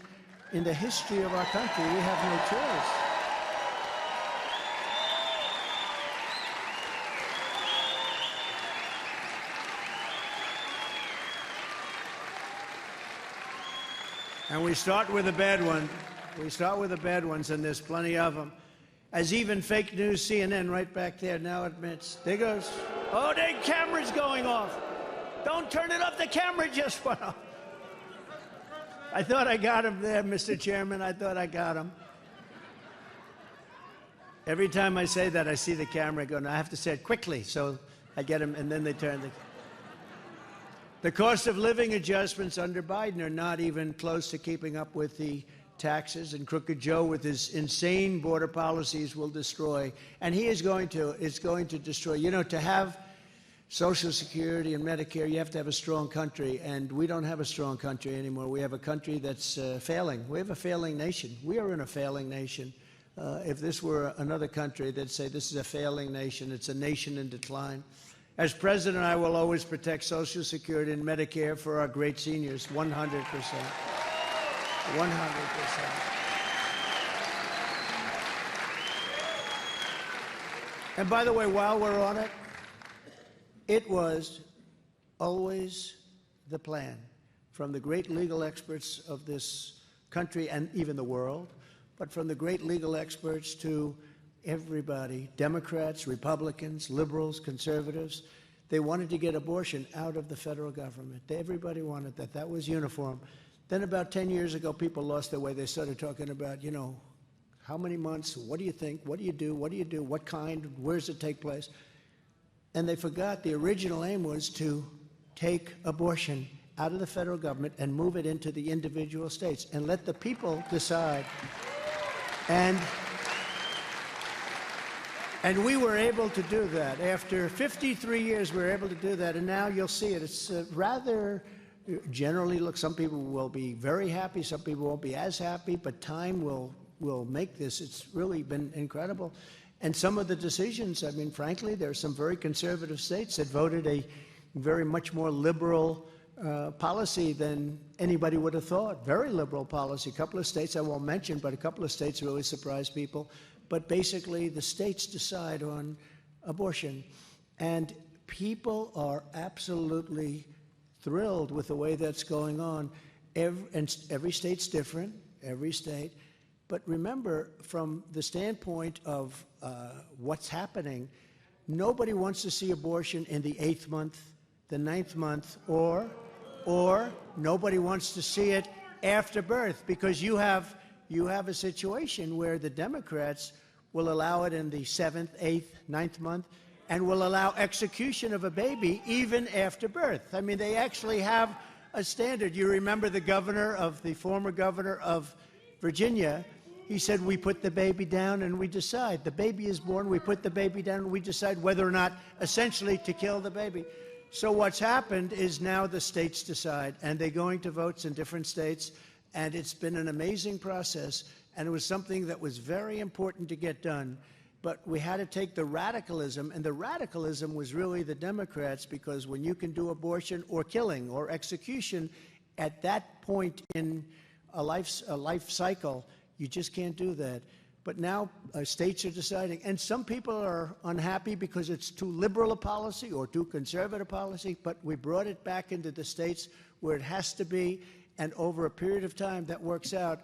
in the history of our country. We have no choice. And we start with the bad one. We start with the bad ones, and there's plenty of them. As even fake news CNN right back there now admits. There goes. Oh, the camera's going off. Don't turn it off. The camera just went off. I thought I got him there, Mr. Chairman. I thought I got him. Every time I say that, I see the camera go. And I have to say it quickly, so I get him, and then they turn the... The cost of living adjustments under Biden are not even close to keeping up with the taxes, and Crooked Joe with his insane border policies will destroy. And he is going to destroy. You know, to have Social Security and Medicare, you have to have a strong country, and we don't have a strong country anymore. We have a country that's failing. We have a failing nation. We are in a failing nation. If this were another country, they'd say this is a failing nation. It's a nation in decline. As president, I will always protect Social Security and Medicare for our great seniors, 100%. 100%. And by the way, while we're on it, it was always the plan from the great legal experts of this country and even the world, but from the great legal experts to everybody, Democrats, Republicans, liberals, conservatives. They wanted to get abortion out of the federal government. Everybody wanted that. That was uniform. Then about 10 years ago, people lost their way. They started talking about, you know, how many months, what do you think, what do you do, what do you do, what kind, where does it take place? And they forgot the original aim was to take abortion out of the federal government and move it into the individual states and let the people decide. And we were able to do that. After 53 years, we were able to do that, and now you'll see it. It's rather generally, look, some people will be very happy, some people won't be as happy, but time will make this. It's really been incredible. And some of the decisions, I mean, frankly, there are some very conservative states that voted a very much more liberal policy than anybody would have thought. Very liberal policy. A couple of states I won't mention, but a couple of states really surprised people. But basically, the states decide on abortion. And people are absolutely thrilled with the way that's going on. Every state's different, every state. But remember, from the standpoint of what's happening, nobody wants to see abortion in the 8th month, the 9th month, or nobody wants to see it after birth, because you have a situation where the Democrats will allow it in the 7th, 8th, 9th month, and will allow execution of a baby even after birth. I mean, they actually have a standard. You remember the former governor of Virginia. He said, we put the baby down and we decide. The baby is born, we put the baby down and we decide whether or not, essentially, to kill the baby. So what's happened is now the states decide, and they're going to votes in different states, and it's been an amazing process, and it was something that was very important to get done. But we had to take the radicalism, and the radicalism was really the Democrats, because when you can do abortion or killing or execution at that point in a life cycle, you just can't do that. But now states are deciding, and some people are unhappy because it's too liberal a policy or too conservative a policy, but we brought it back into the states where it has to be, and over a period of time that works out,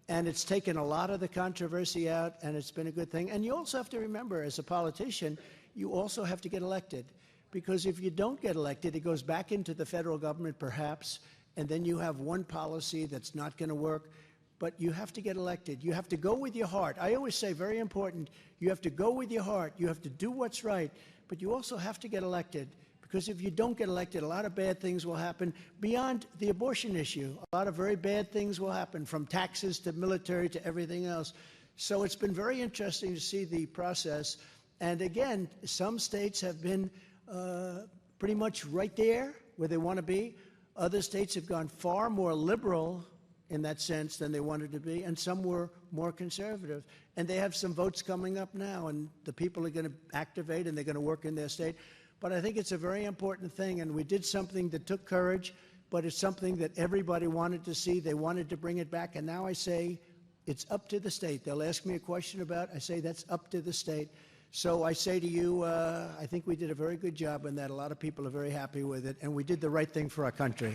and it's taken a lot of the controversy out, and it's been a good thing. And you also have to remember, as a politician, you also have to get elected, because if you don't get elected, it goes back into the federal government perhaps, and then you have one policy that's not going to work. But you have to get elected. You have to go with your heart. I always say, very important, you have to go with your heart. You have to do what's right, but you also have to get elected, because if you don't get elected, a lot of bad things will happen beyond the abortion issue. A lot of very bad things will happen, from taxes to military to everything else. So it's been very interesting to see the process. And again, some states have been pretty much right there where they want to be. Other states have gone far more liberal in that sense than they wanted to be, and some were more conservative. And they have some votes coming up now, and the people are going to activate, and they're going to work in their state. But I think it's a very important thing, and we did something that took courage, but it's something that everybody wanted to see. They wanted to bring it back, and now I say it's up to the state. They'll ask me a question about it. I say that's up to the state. So I say to you, I think we did a very good job in that. A lot of people are very happy with it, and we did the right thing for our country.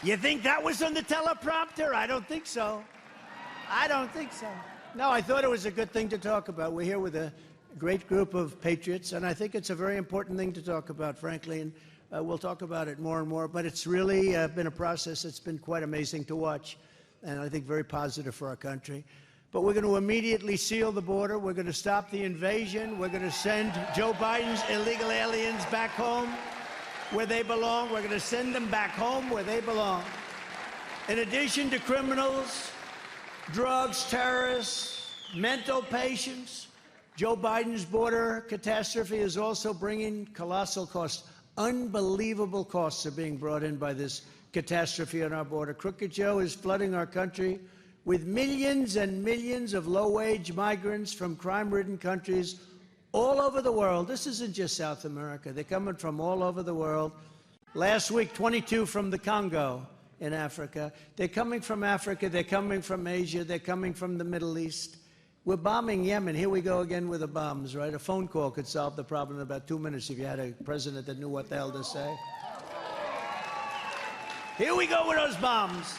You think that was on the teleprompter? I don't think so. I don't think so. No, I thought it was a good thing to talk about. We're here with a great group of patriots, and I think it's a very important thing to talk about, frankly, and we'll talk about it more and more. But it's really been a process that's been quite amazing to watch, and I think very positive for our country. But we're going to immediately seal the border. We're going to stop the invasion. We're going to send Joe Biden's illegal aliens back home where they belong. We're going to send them back home where they belong. In addition to criminals, drugs, terrorists, mental patients, Joe Biden's border catastrophe is also bringing colossal costs. Unbelievable costs are being brought in by this catastrophe on our border. Crooked Joe is flooding our country with millions and millions of low-wage migrants from crime-ridden countries all over the world. This isn't just South America. They're coming from all over the world. Last week, 22 from the Congo in Africa. They're coming from Africa. They're coming from Asia. They're coming from the Middle East. We're bombing Yemen. Here we go again with the bombs, right? A phone call could solve the problem in about 2 minutes if you had a president that knew what the hell to say. Here we go with those bombs.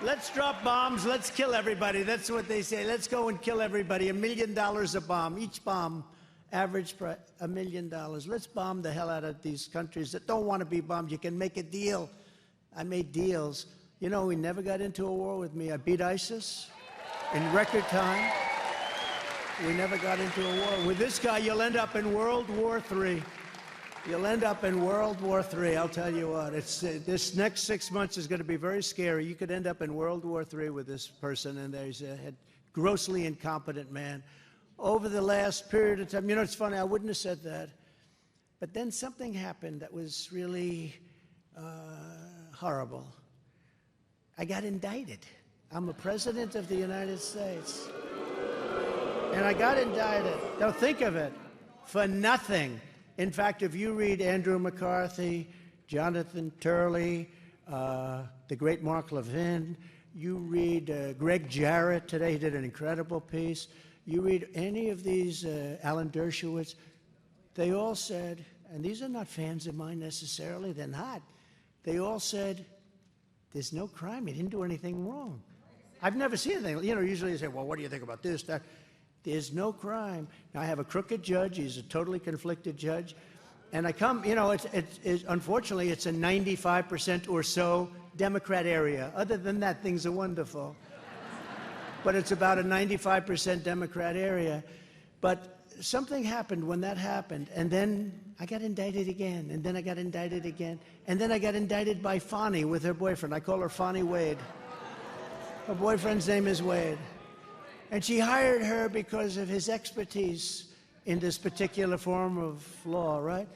Let's drop bombs. Let's kill everybody. That's what they say. Let's go and kill everybody. $1 million a bomb. Each bomb, average price, $1 million. Let's bomb the hell out of these countries that don't want to be bombed. You can make a deal. I made deals. You know, he never got into a war with me. I beat ISIS in record time. We never got into a war. With this guy, you'll end up in World War III. You'll end up in World War III, I'll tell you what. This next 6 months is going to be very scary. You could end up in World War III with this person, and he's a grossly incompetent man. Over the last period of time, you know, it's funny, I wouldn't have said that. But then something happened that was really horrible. I got indicted. I'm a president of the United States. And I got indicted. Now think of it, for nothing. In fact, if you read Andrew McCarthy, Jonathan Turley, the great Mark Levin, you read Greg Jarrett today, he did an incredible piece. You read any of these, Alan Dershowitz, they all said, and these are not fans of mine necessarily, they're not. They all said, there's no crime, he didn't do anything wrong. I've never seen anything. You know, usually you say, well, what do you think about this, that? There's no crime. Now, I have a crooked judge. He's a totally conflicted judge. And I come, you know, unfortunately, it's a 95% or so Democrat area. Other than that, things are wonderful. But it's about a 95% Democrat area. But something happened when that happened. And then I got indicted again. And then I got indicted again. And then I got indicted by Fonnie with her boyfriend. I call her Fonnie Wade. Her boyfriend's name is Wade. And she hired her because of his expertise in this particular form of law, right?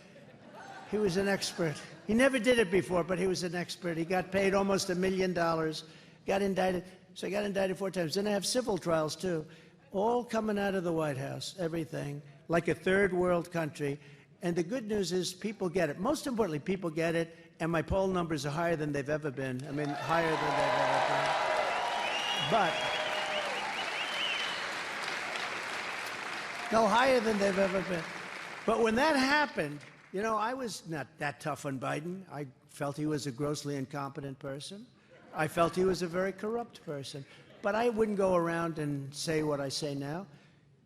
He was an expert. He never did it before, but he was an expert. He got paid almost $1 million, got indicted. So I got indicted 4 times. Then I have civil trials, too, all coming out of the White House, everything, like a third world country. And the good news is people get it. Most importantly, people get it, and my poll numbers are higher than they've ever been. I mean, higher than they've ever been. But no, higher than they've ever been. But when that happened, you know, I was not that tough on Biden. I felt he was a grossly incompetent person. I felt he was a very corrupt person. But I wouldn't go around and say what I say now.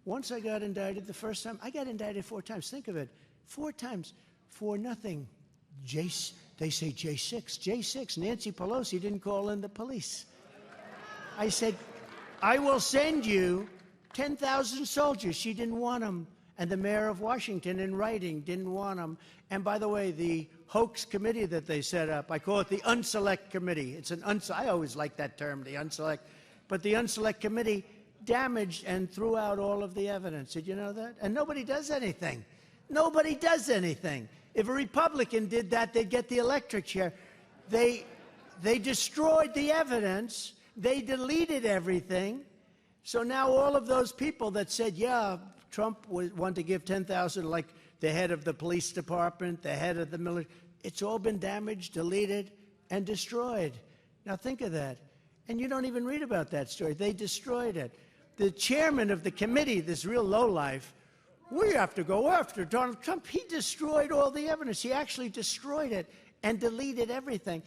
Once I got indicted the first time, I got indicted 4 times. Think of it, 4 times for nothing. They say J6. J6, Nancy Pelosi didn't call in the police. I said, I will send you 10,000 soldiers. She didn't want them. And the mayor of Washington, in writing, didn't want them. And by the way, the hoax committee that they set up, I call it the Unselect Committee. It's an I always like that term, the Unselect. But the Unselect Committee damaged and threw out all of the evidence. Did you know that? And nobody does anything. Nobody does anything. If a Republican did that, they'd get the electric chair. They destroyed the evidence. They deleted everything. So now all of those people that said, yeah, Trump wanted to give 10,000, like the head of the police department, the head of the military, it's all been damaged, deleted, and destroyed. Now think of that. And you don't even read about that story. They destroyed it. The chairman of the committee, this real lowlife, we have to go after Donald Trump. He destroyed all the evidence. He actually destroyed it and deleted everything.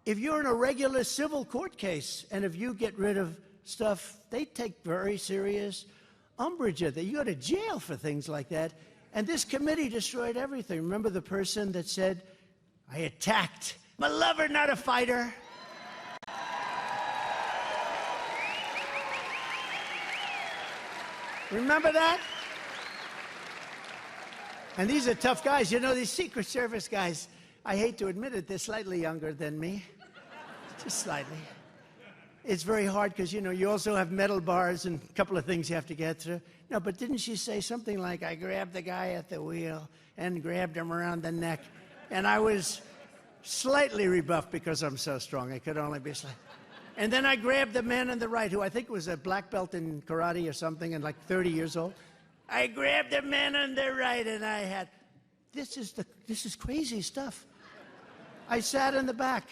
If you're in a regular civil court case, and if you get rid of stuff, they take very serious umbrage at that. You go to jail for things like that. And this committee destroyed everything. Remember the person that said, I attacked. I'm a lover, not a fighter. Remember that? And these are tough guys. You know, these Secret Service guys, I hate to admit it, they're slightly younger than me. Just slightly. It's very hard because, you know, you also have metal bars and a couple of things you have to get through. No, but didn't she say something like, I grabbed the guy at the wheel and grabbed him around the neck? And I was slightly rebuffed because I'm so strong. I could only be slightly. And then I grabbed the man on the right, who I think was a black belt in karate or something, and like 30 years old. I grabbed the man on the right, and I had, this is crazy stuff. I sat in the back,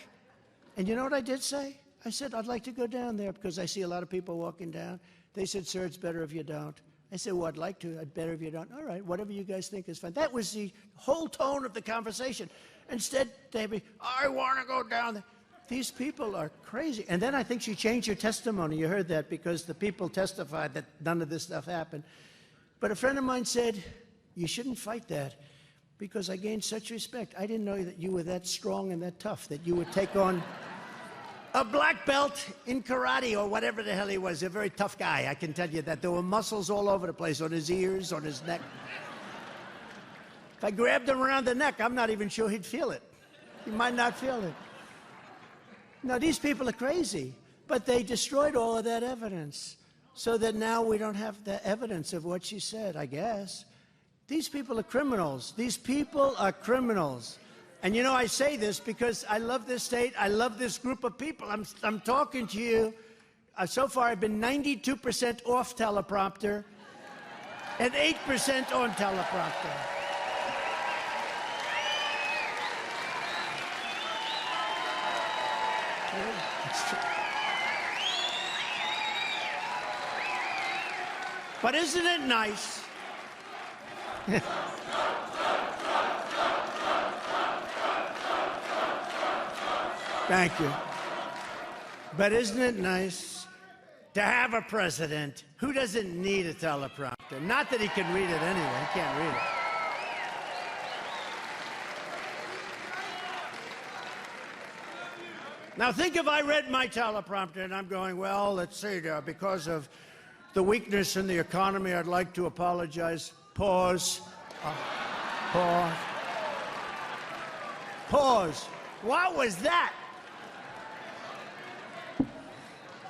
and you know what I did say? I said, I'd like to go down there because I see a lot of people walking down. They said, sir, it's better if you don't. I said, well, I'd like to. I'd better if you don't. All right, whatever you guys think is fine. That was the whole tone of the conversation. Instead, they'd be, I want to go down there. These people are crazy. And then I think she changed her testimony. You heard that because the people testified that none of this stuff happened. But a friend of mine said, you shouldn't fight that because I gained such respect. I didn't know that you were that strong and that tough, that you would take on a black belt in karate or whatever the hell he was. A very tough guy, I can tell you that. There were muscles all over the place, on his ears, on his neck. If I grabbed him around the neck, I'm not even sure he'd feel it. He might not feel it. No, these people are crazy, but they destroyed all of that evidence so that now we don't have the evidence of what she said, I guess. These people are criminals. These people are criminals. And you know, I say this because I love this state. I love this group of people. I'm talking to you. So far, I've been 92% off teleprompter and 8% on teleprompter. But isn't it nice? Thank you. But isn't it nice to have a president who doesn't need a teleprompter? Not that he can read it anyway. He can't read it. Now think if I read my teleprompter and I'm going, well, let's see, because of the weakness in the economy, I'd like to apologize. Pause. Pause. Pause. What was that?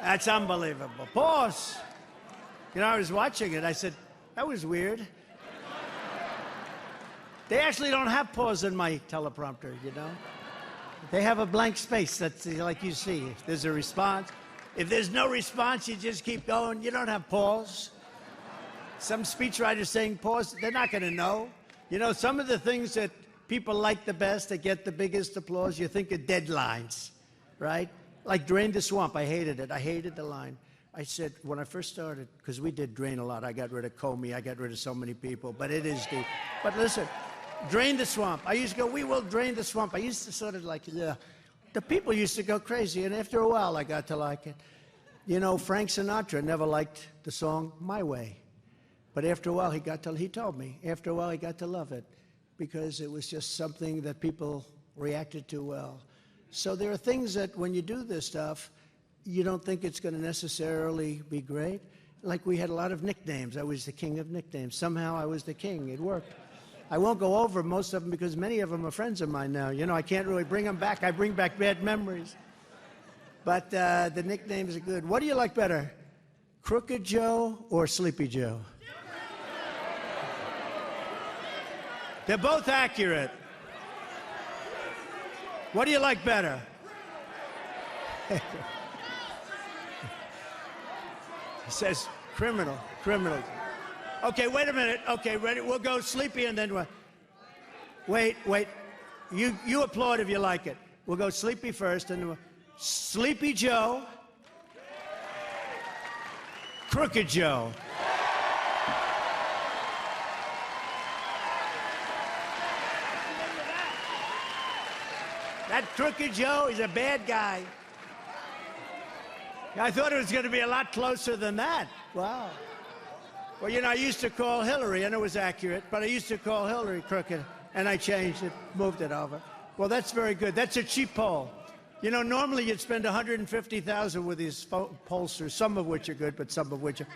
That's unbelievable. Pause. You know, I was watching it. I said, that was weird. They actually don't have pause in my teleprompter, you know? They have a blank space that's like you see. If there's a response, if there's no response, you just keep going. You don't have pause. Some speechwriters saying pause, they're not going to know. You know, some of the things that people like the best, that get the biggest applause, you think of deadlines, right? Like Drain the Swamp, I hated it. I hated the line. I said, when I first started, because we did Drain a lot, I got rid of Comey, I got rid of so many people, but it is deep. But listen, Drain the Swamp. I used to go, we will drain the swamp. I used to sort of like, yeah. The people used to go crazy, and after a while, I got to like it. You know, Frank Sinatra never liked the song My Way. But after a while, he told me, after a while, he got to love it because it was just something that people reacted to well. So there are things that when you do this stuff, you don't think it's going to necessarily be great. Like we had a lot of nicknames. I was the king of nicknames. Somehow I was the king. It worked. I won't go over most of them because many of them are friends of mine now. You know, I can't really bring them back. I bring back bad memories. But the nicknames are good. What do you like better, Crooked Joe or Sleepy Joe? They're both accurate. What do you like better? It says criminal. Okay, wait a minute. Okay, ready? We'll go Sleepy and then what? Wait. You applaud if you like it. We'll go Sleepy first and then Sleepy Joe, Crooked Joe. That Crooked Joe is a bad guy. I thought it was going to be a lot closer than that. Wow. Well, you know, I used to call Hillary, and it was accurate, but I used to call Hillary crooked, and I changed it, moved it over. Well, that's very good. That's a cheap poll. You know, normally you'd spend $150,000 with these pollsters, some of which are good, but some of which are...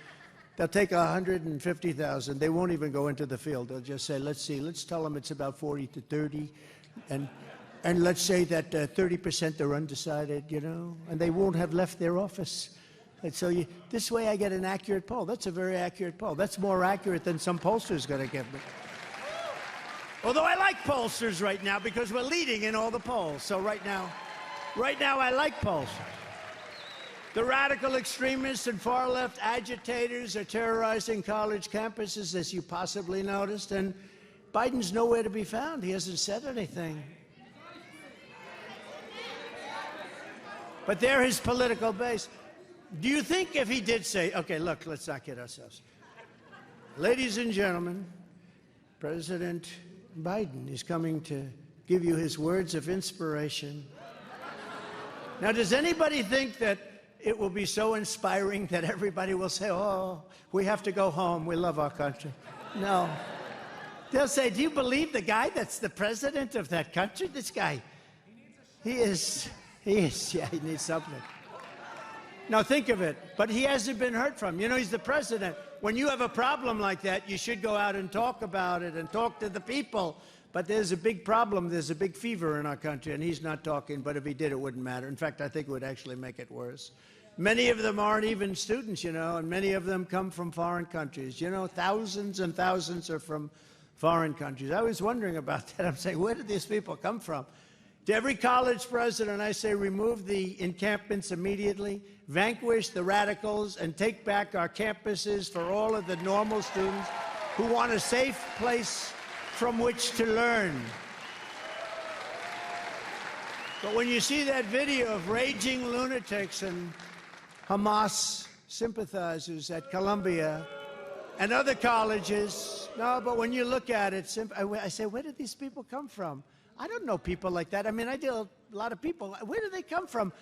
They'll take $150,000. They won't even go into the field. They'll just say, let's see, let's tell them it's about 40 to 30, and let's say that 30% are undecided, you know, and they won't have left their office. And so this way I get an accurate poll. That's a very accurate poll. That's more accurate than some pollster's going to give me. Although I like pollsters right now because we're leading in all the polls. So right now I like pollsters. The radical extremists and far-left agitators are terrorizing college campuses, as you possibly noticed, and Biden's nowhere to be found. He hasn't said anything. But they're his political base. Do you think if he did say, okay, look, let's not kid ourselves. Ladies and gentlemen, President Biden is coming to give you his words of inspiration. Now, does anybody think that it will be so inspiring that everybody will say, oh, we have to go home, we love our country? No. They'll say, do you believe the guy that's the president of that country? This guy, he is, yeah, he needs something. Now think of it, but he hasn't been heard from. You know, he's the president. When you have a problem like that, you should go out and talk about it and talk to the people. But there's a big problem, there's a big fever in our country, and he's not talking, but if he did, it wouldn't matter. In fact, I think it would actually make it worse. Many of them aren't even students, you know, and many of them come from foreign countries. You know, thousands and thousands are from foreign countries. I was wondering about that. I'm saying, where did these people come from? To every college president, I say, remove the encampments immediately, vanquish the radicals, and take back our campuses for all of the normal students who want a safe place from which to learn. But when you see that video of raging lunatics and Hamas sympathizers at Columbia and other colleges, no, but when you look at it, I say, where did these people come from? I don't know people like that. I mean, I deal with a lot of people. Where do they come from?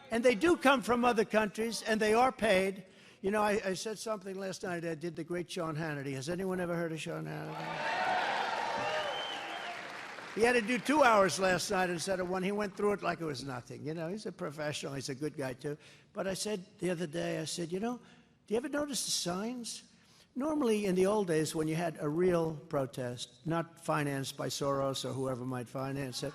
And they do come from other countries, and they are paid. You know, I said something last night. I did the great Sean Hannity. Has anyone ever heard of Sean Hannity? He had to do 2 hours last night instead of one. He went through it like it was nothing. You know, he's a professional. He's a good guy, too. But I said the other day, I said, you know, do you ever notice the signs? Normally, in the old days, when you had a real protest, not financed by Soros or whoever might finance it,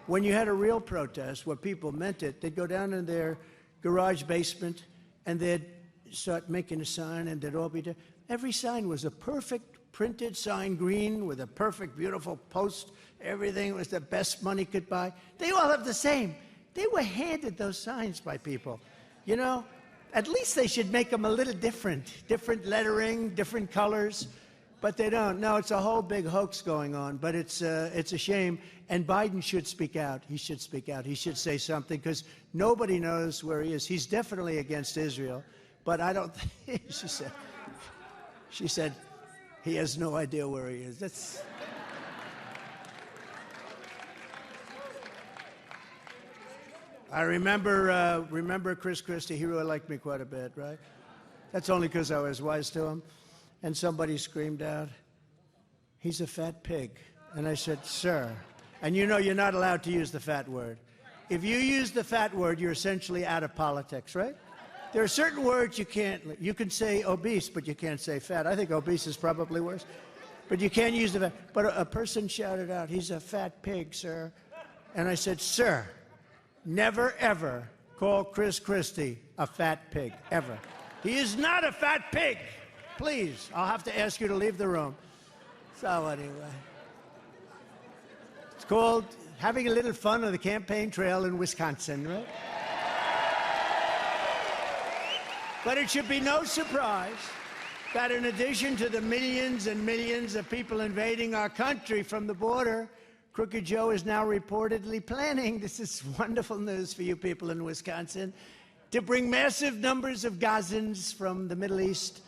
when you had a real protest where people meant it, they'd go down in their garage basement and they'd start making a sign, and they'd all be there. Every sign was a perfect printed sign, green, with a perfect, beautiful post. Everything was the best money could buy. They all have the same. They were handed those signs by people. You know, at least they should make them a little different. Different lettering, different colors. But they don't. No, it's a whole big hoax going on. But it's a shame. And Biden should speak out. He should speak out. He should say something, because nobody knows where he is. He's definitely against Israel. But I don't think, she said, he has no idea where he is. That's... I remember Chris Christie. He really liked me quite a bit, right? That's only because I was wise to him. And somebody screamed out, he's a fat pig. And I said, sir, and you know you're not allowed to use the fat word. If you use the fat word, you're essentially out of politics, right? There are certain words you can't. You can say obese, but you can't say fat. I think obese is probably worse. But you can't use the fat. But a person shouted out, he's a fat pig, sir. And I said, sir, never, ever call Chris Christie a fat pig, ever. He is not a fat pig. Please, I'll have to ask you to leave the room. So anyway, it's called having a little fun on the campaign trail in Wisconsin, right? But it should be no surprise that in addition to the millions and millions of people invading our country from the border, Crooked Joe is now reportedly planning, this is wonderful news for you people in Wisconsin, to bring massive numbers of Gazans from the Middle East,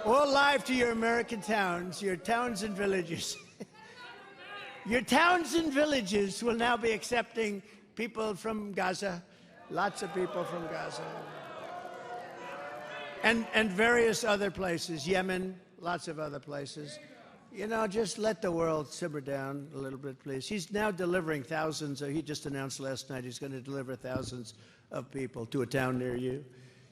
all live to your American towns, your towns and villages. Your towns and villages will now be accepting people from Gaza, lots of people from Gaza. And various other places, Yemen, lots of other places. You know, just let the world simmer down a little bit, please. He's now delivering thousands. He just announced last night he's going to deliver thousands of people to a town near you.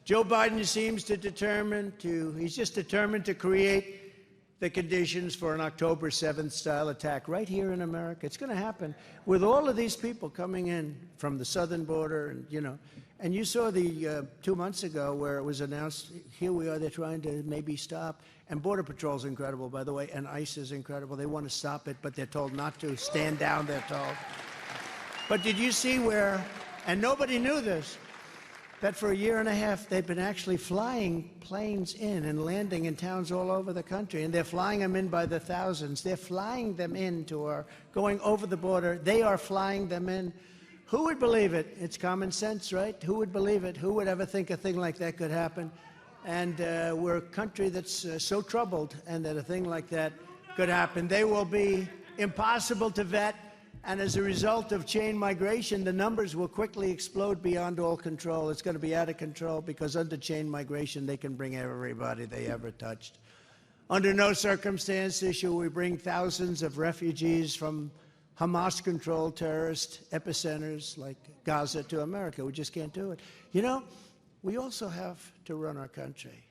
Joe Biden seems he's just determined to create the conditions for an October 7th style attack right here in America. It's going to happen with all of these people coming in from the southern border, and and you saw the 2 months ago where it was announced, here we are, they're trying to maybe stop. And Border Patrol's incredible, by the way, and ICE is incredible. They want to stop it, but they're told not to. Stand down, they're told. But did you see where, and nobody knew this, that for a year and a half they've been actually flying planes in and landing in towns all over the country, and they're flying them in by the thousands. They're flying them into our, going over the border. They are flying them in. Who would believe it? It's common sense, right? Who would believe it? Who would ever think a thing like that could happen? And we're a country that's so troubled, and that a thing like that could happen. They will be impossible to vet. And as a result of chain migration, the numbers will quickly explode beyond all control. It's going to be out of control because under chain migration, they can bring everybody they ever touched. Under no circumstances shall we bring thousands of refugees from Hamas-controlled terrorist epicenters like Gaza to America. We just can't do it. We also have to run our country.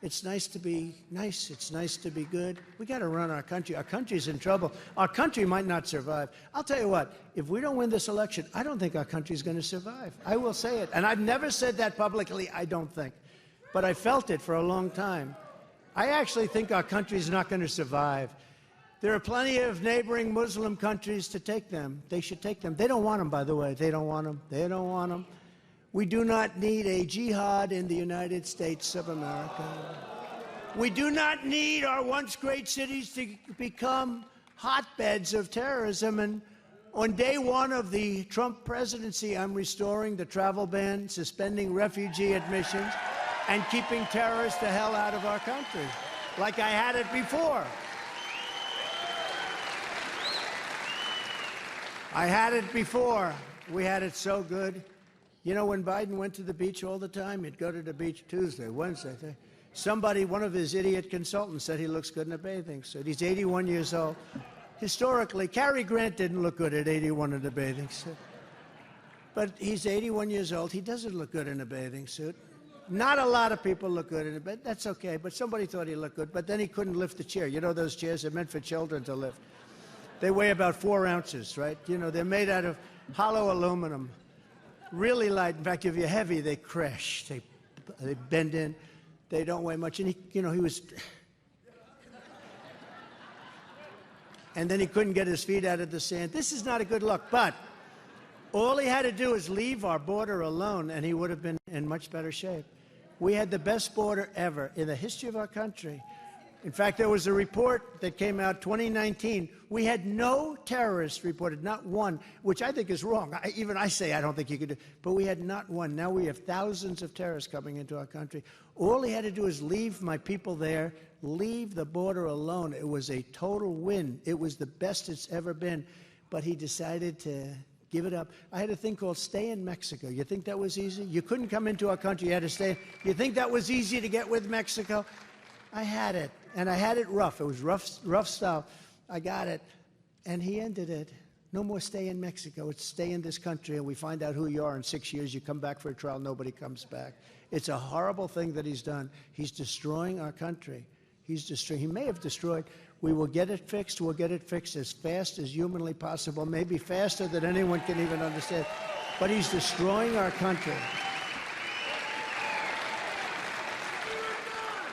It's nice to be nice. It's nice to be good. We got to run our country. Our country's in trouble. Our country might not survive. I'll tell you what, if we don't win this election, I don't think our country's going to survive. I will say it. And I've never said that publicly, I don't think. But I felt it for a long time. I actually think our country's not going to survive. There are plenty of neighboring Muslim countries to take them. They should take them. They don't want them, by the way. They don't want them. They don't want them. We do not need a jihad in the United States of America. We do not need our once great cities to become hotbeds of terrorism. And on day one of the Trump presidency, I'm restoring the travel ban, suspending refugee admissions, and keeping terrorists the hell out of our country, like I had it before. I had it before. We had it so good. When Biden went to the beach all the time, he'd go to the beach Tuesday, Wednesday. Somebody, one of his idiot consultants, said he looks good in a bathing suit. He's 81 years old. Historically, Cary Grant didn't look good at 81 in a bathing suit. But he's 81 years old. He doesn't look good in a bathing suit. Not a lot of people look good in a bed. That's okay. But somebody thought he looked good. But then he couldn't lift the chair. Those chairs are meant for children to lift. They weigh about 4 ounces, right? They're made out of hollow aluminum. Really light. In fact, if you're heavy, they crash. They bend in. They don't weigh much. And he was... And then he couldn't get his feet out of the sand. This is not a good look. But all he had to do is leave our border alone, and he would have been in much better shape. We had the best border ever in the history of our country. In fact, there was a report that came out 2019. We had no terrorists reported, not one, which I think is wrong. Even I say I don't think you could do, but we had not one. Now we have thousands of terrorists coming into our country. All he had to do is leave my people there, leave the border alone. It was a total win. It was the best it's ever been. But he decided to give it up. I had a thing called stay in Mexico. You think that was easy? You couldn't come into our country. You had to stay. You think that was easy to get with Mexico? I had it, and I had it rough. It was rough stuff. I got it, and he ended it. No more stay in Mexico. It's stay in this country, and we find out who you are in 6 years. You come back for a trial. Nobody comes back. It's a horrible thing that he's done. He's destroying our country. He may have destroyed. We will get it fixed. We'll get it fixed as fast as humanly possible, maybe faster than anyone can even understand. But he's destroying our country.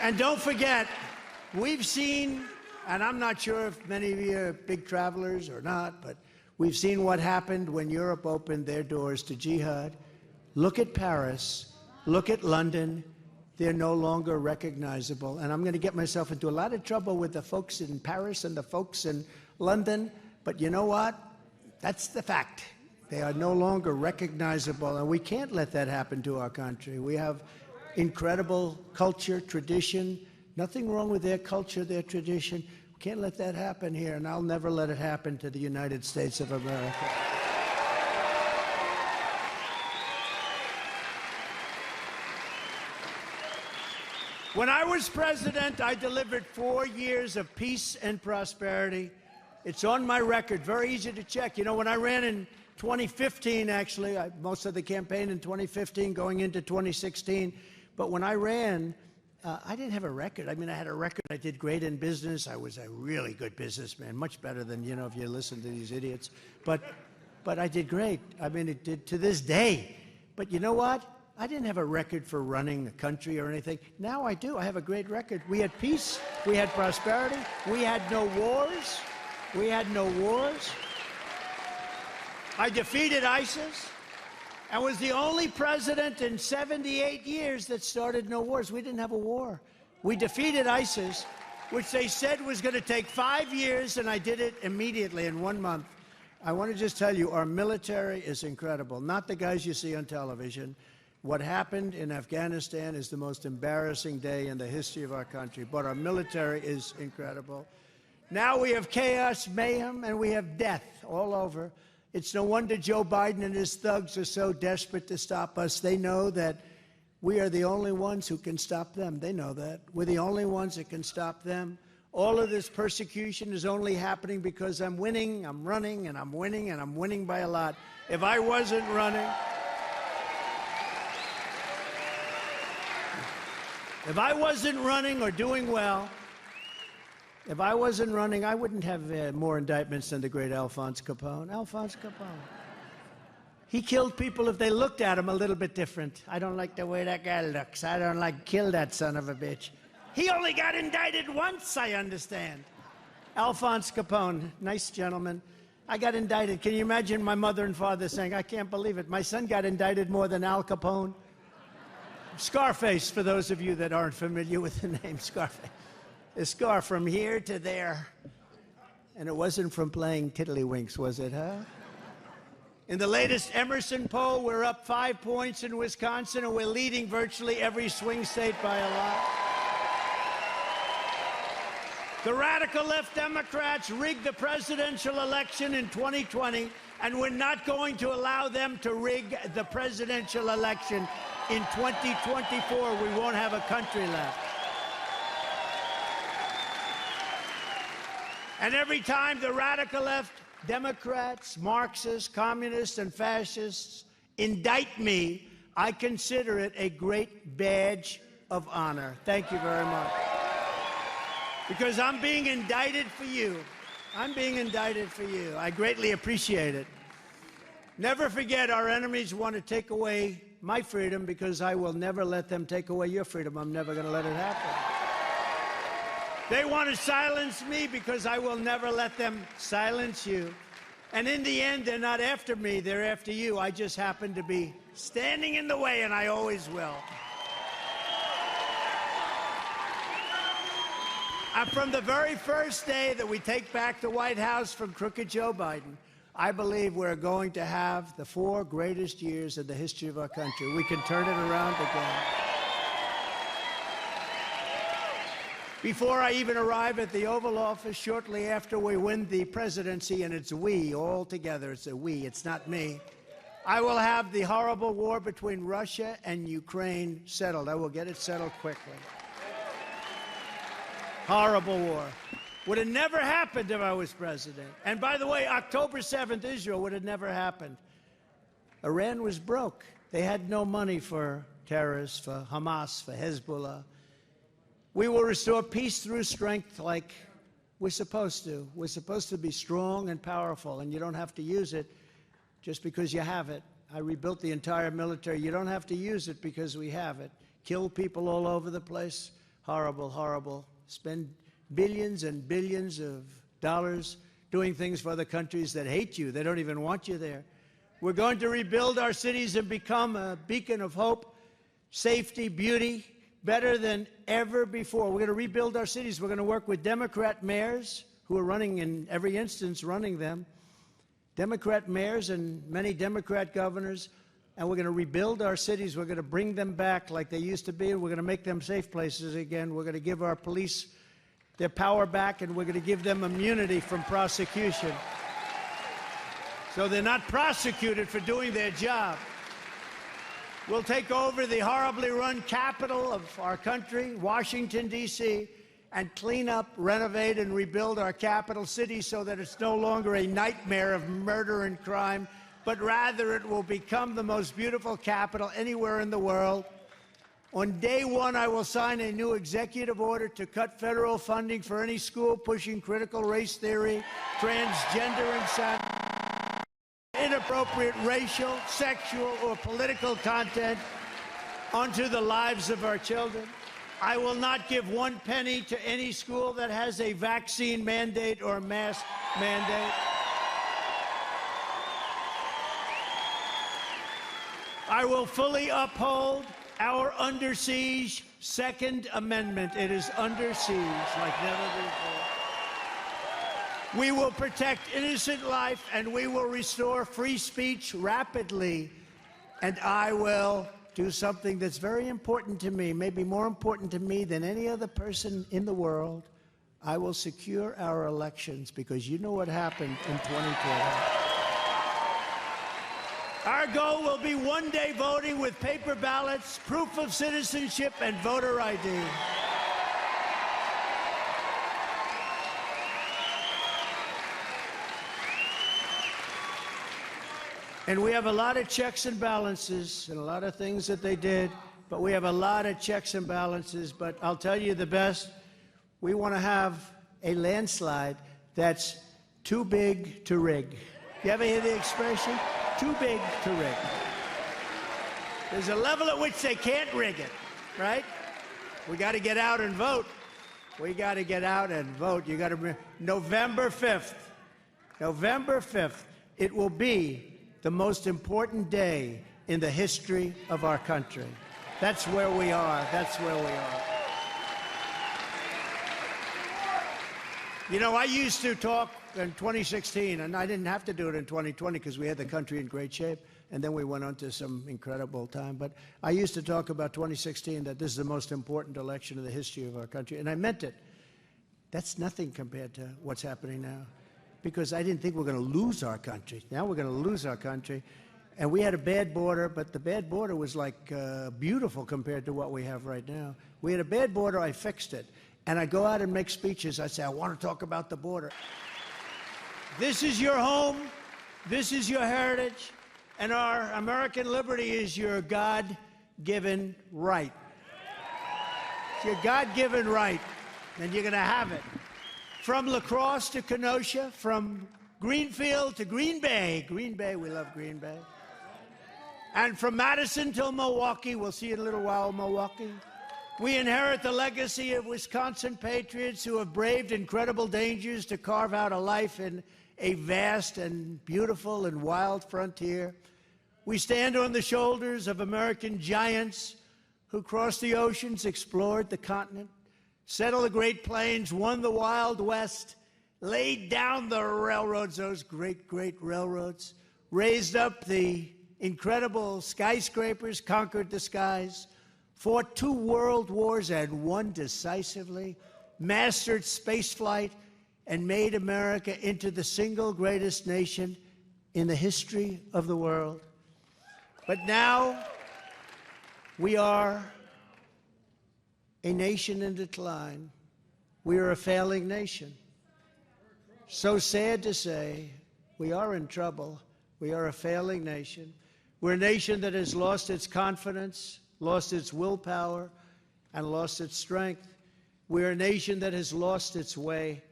And don't forget, we've seen, and I'm not sure if many of you are big travelers or not, but we've seen what happened when Europe opened their doors to jihad. Look at Paris. Look at London. They're no longer recognizable. And I'm going to get myself into a lot of trouble with the folks in Paris and the folks in London. But you know what? That's the fact. They are no longer recognizable. And we can't let that happen to our country. We have incredible culture, tradition. Nothing wrong with their culture, their tradition. We can't let that happen here. And I'll never let it happen to the United States of America. When I was president, I delivered 4 years of peace and prosperity. It's on my record, very easy to check. When I ran in 2015, actually, most of the campaign in 2015 going into 2016, but when I ran, I didn't have a record. I mean, I had a record. I did great in business. I was a really good businessman, much better than, you know, if you listen to these idiots. But I did great. I mean, it did to this day. But you know what? I didn't have a record for running a country or anything. Now I do. I have a great record. We had peace. We had prosperity. We had no wars. We had no wars. I defeated ISIS. I was the only president in 78 years that started no wars. We didn't have a war. We defeated ISIS, which they said was going to take 5 years, and I did it immediately in 1 month. I want to just tell you, our military is incredible. Not the guys you see on television. What happened in Afghanistan is the most embarrassing day in the history of our country, but our military is incredible. Now we have chaos, mayhem, and we have death all over. It's no wonder Joe Biden and his thugs are so desperate to stop us. They know that we are the only ones who can stop them. They know that. We're the only ones that can stop them. All of this persecution is only happening because I'm winning, I'm running, and I'm winning, and I'm winning by a lot. If I wasn't running, or doing well, if I wasn't running, I wouldn't have more indictments than the great Alphonse Capone. Alphonse Capone. He killed people if they looked at him a little bit different. I don't like the way that guy looks. I don't like, kill that son of a bitch. He only got indicted once, I understand. Alphonse Capone, nice gentleman. I got indicted. Can you imagine my mother and father saying, I can't believe it. My son got indicted more than Al Capone. Scarface, for those of you that aren't familiar with the name Scarface. A scar from here to there. And it wasn't from playing tiddlywinks, was it, huh? In the latest Emerson poll, we're up 5 points in Wisconsin, and we're leading virtually every swing state by a lot. The radical left Democrats rigged the presidential election in 2020, and we're not going to allow them to rig the presidential election in 2024. We won't have a country left. And every time the radical left, Democrats, Marxists, communists, and fascists indict me, I consider it a great badge of honor. Thank you very much. Because I'm being indicted for you. I'm being indicted for you. I greatly appreciate it. Never forget, our enemies want to take away my freedom because I will never let them take away your freedom. I'm never going to let it happen. They want to silence me because I will never let them silence you. And in the end, they're not after me, they're after you. I just happen to be standing in the way, and I always will. And from the very first day that we take back the White House from crooked Joe Biden, I believe we're going to have the 4 greatest years in the history of our country. We can turn it around again. Before I even arrive at the Oval Office, shortly after we win the presidency, and it's we all together, it's a we, it's not me, I will have the horrible war between Russia and Ukraine settled. I will get it settled quickly. Horrible war. Would have never happened if I was president. And by the way, October 7th, Israel would have never happened. Iran was broke. They had no money for terrorists, for Hamas, for Hezbollah. We will restore peace through strength like we're supposed to. We're supposed to be strong and powerful, and you don't have to use it just because you have it. I rebuilt the entire military. You don't have to use it because we have it. Kill people all over the place. Horrible, horrible. Spend billions and billions of dollars doing things for other countries that hate you. They don't even want you there. We're going to rebuild our cities and become a beacon of hope, safety, beauty, better than ever before. We're going to rebuild our cities. We're going to work with Democrat mayors who are running, in every instance, running them. Democrat mayors and many Democrat governors. And we're going to rebuild our cities. We're going to bring them back like they used to be. We're going to make them safe places again. We're going to give our police their power back, and we're going to give them immunity from prosecution. So they're not prosecuted for doing their job. We'll take over the horribly run capital of our country, Washington, D.C., and clean up, renovate, and rebuild our capital city so that it's no longer a nightmare of murder and crime, but rather it will become the most beautiful capital anywhere in the world. On day one, I will sign a new executive order to cut federal funding for any school pushing critical race theory, transgender insanity, inappropriate racial, sexual, or political content onto the lives of our children. I will not give one penny to any school that has a vaccine mandate or mask mandate. I will fully uphold our under siege Second Amendment. It is under siege like never before. We will protect innocent life and we will restore free speech rapidly. And I will do something that's very important to me, maybe more important to me than any other person in the world. I will secure our elections, because you know what happened in 2012. Our goal will be one-day voting with paper ballots, proof of citizenship, and voter ID. And we have a lot of checks and balances and a lot of things that they did, but we have a lot of checks and balances. But I'll tell you the best, we want to have a landslide that's too big to rig. You ever hear the expression? Too big to rig. There's a level at which they can't rig it, right? We got to get out and vote. We got to get out and vote. You got to, November 5th, November 5th, it will be the most important day in the history of our country. That's where we are. That's where we are. You know, I used to talk in 2016, and I didn't have to do it in 2020 because we had the country in great shape, and then we went on to some incredible time. But I used to talk about 2016, that this is the most important election in the history of our country, and I meant it. That's nothing compared to what's happening now, because I didn't think we're going to lose our country. Now we're going to lose our country. And we had a bad border, but the bad border was like beautiful compared to what we have right now. We had a bad border, I fixed it. And I go out and make speeches. I say, I want to talk about the border. This is your home. This is your heritage. And our American liberty is your God-given right. It's your God-given right, and you're going to have it. From La Crosse to Kenosha, from Greenfield to Green Bay. Green Bay, we love Green Bay. And from Madison till Milwaukee, we'll see you in a little while, Milwaukee. We inherit the legacy of Wisconsin patriots who have braved incredible dangers to carve out a life in a vast and beautiful and wild frontier. We stand on the shoulders of American giants who crossed the oceans, explored the continent, settled the Great Plains, won the Wild West, laid down the railroads, those great, great railroads, raised up the incredible skyscrapers, conquered the skies, fought 2 world wars and won decisively, mastered spaceflight, and made America into the single greatest nation in the history of the world. But now we are a nation in decline. We are a failing nation. So sad to say, we are in trouble. We are a failing nation. We're a nation that has lost its confidence, lost its willpower, and lost its strength. We're a nation that has lost its way.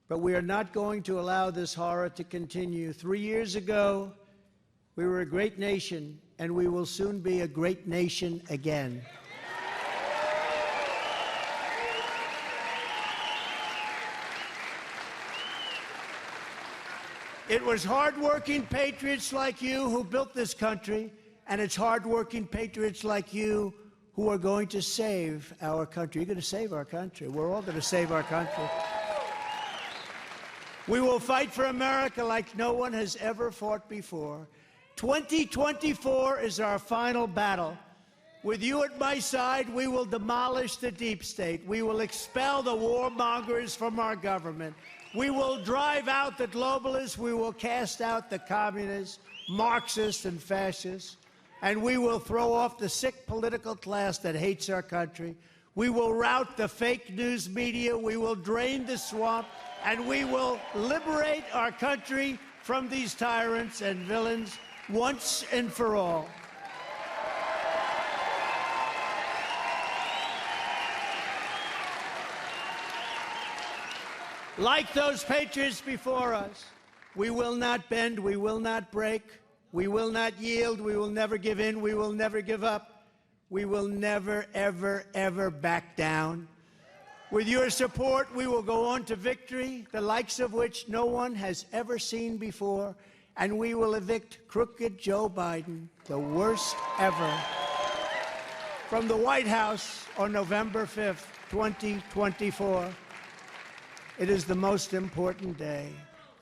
But we are not going to allow this horror to continue. 3 years ago, we were a great nation, and we will soon be a great nation again. It was hardworking patriots like you who built this country, and it's hardworking patriots like you who are going to save our country. You're going to save our country. We're all going to save our country. We will fight for America like no one has ever fought before. 2024 is our final battle. With you at my side, we will demolish the deep state. We will expel the warmongers from our government. We will drive out the globalists. We will cast out the communists, Marxists, and fascists. And we will throw off the sick political class that hates our country. We will rout the fake news media. We will drain the swamp. And we will liberate our country from these tyrants and villains once and for all. Like those patriots before us, we will not bend, we will not break, we will not yield, we will never give in, we will never give up, we will never, ever, ever back down. With your support, we will go on to victory, the likes of which no one has ever seen before, and we will evict crooked Joe Biden, the worst ever, from the White House on November 5th, 2024. It is the most important day.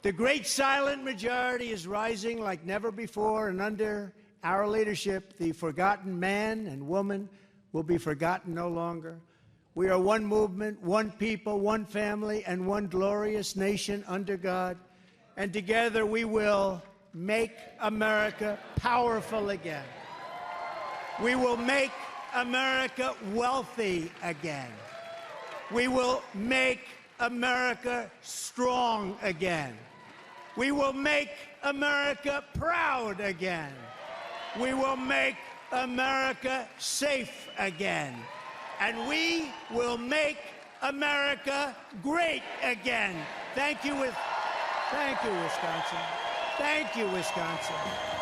The great silent majority is rising like never before, and under our leadership, the forgotten man and woman will be forgotten no longer. We are one movement, one people, one family, and one glorious nation under God. And together we will make America powerful again. We will make America wealthy again. We will make America strong again. We will make America proud again. We will make America safe again. And we will make America great again. Thank you, Wisconsin. Thank you, Wisconsin.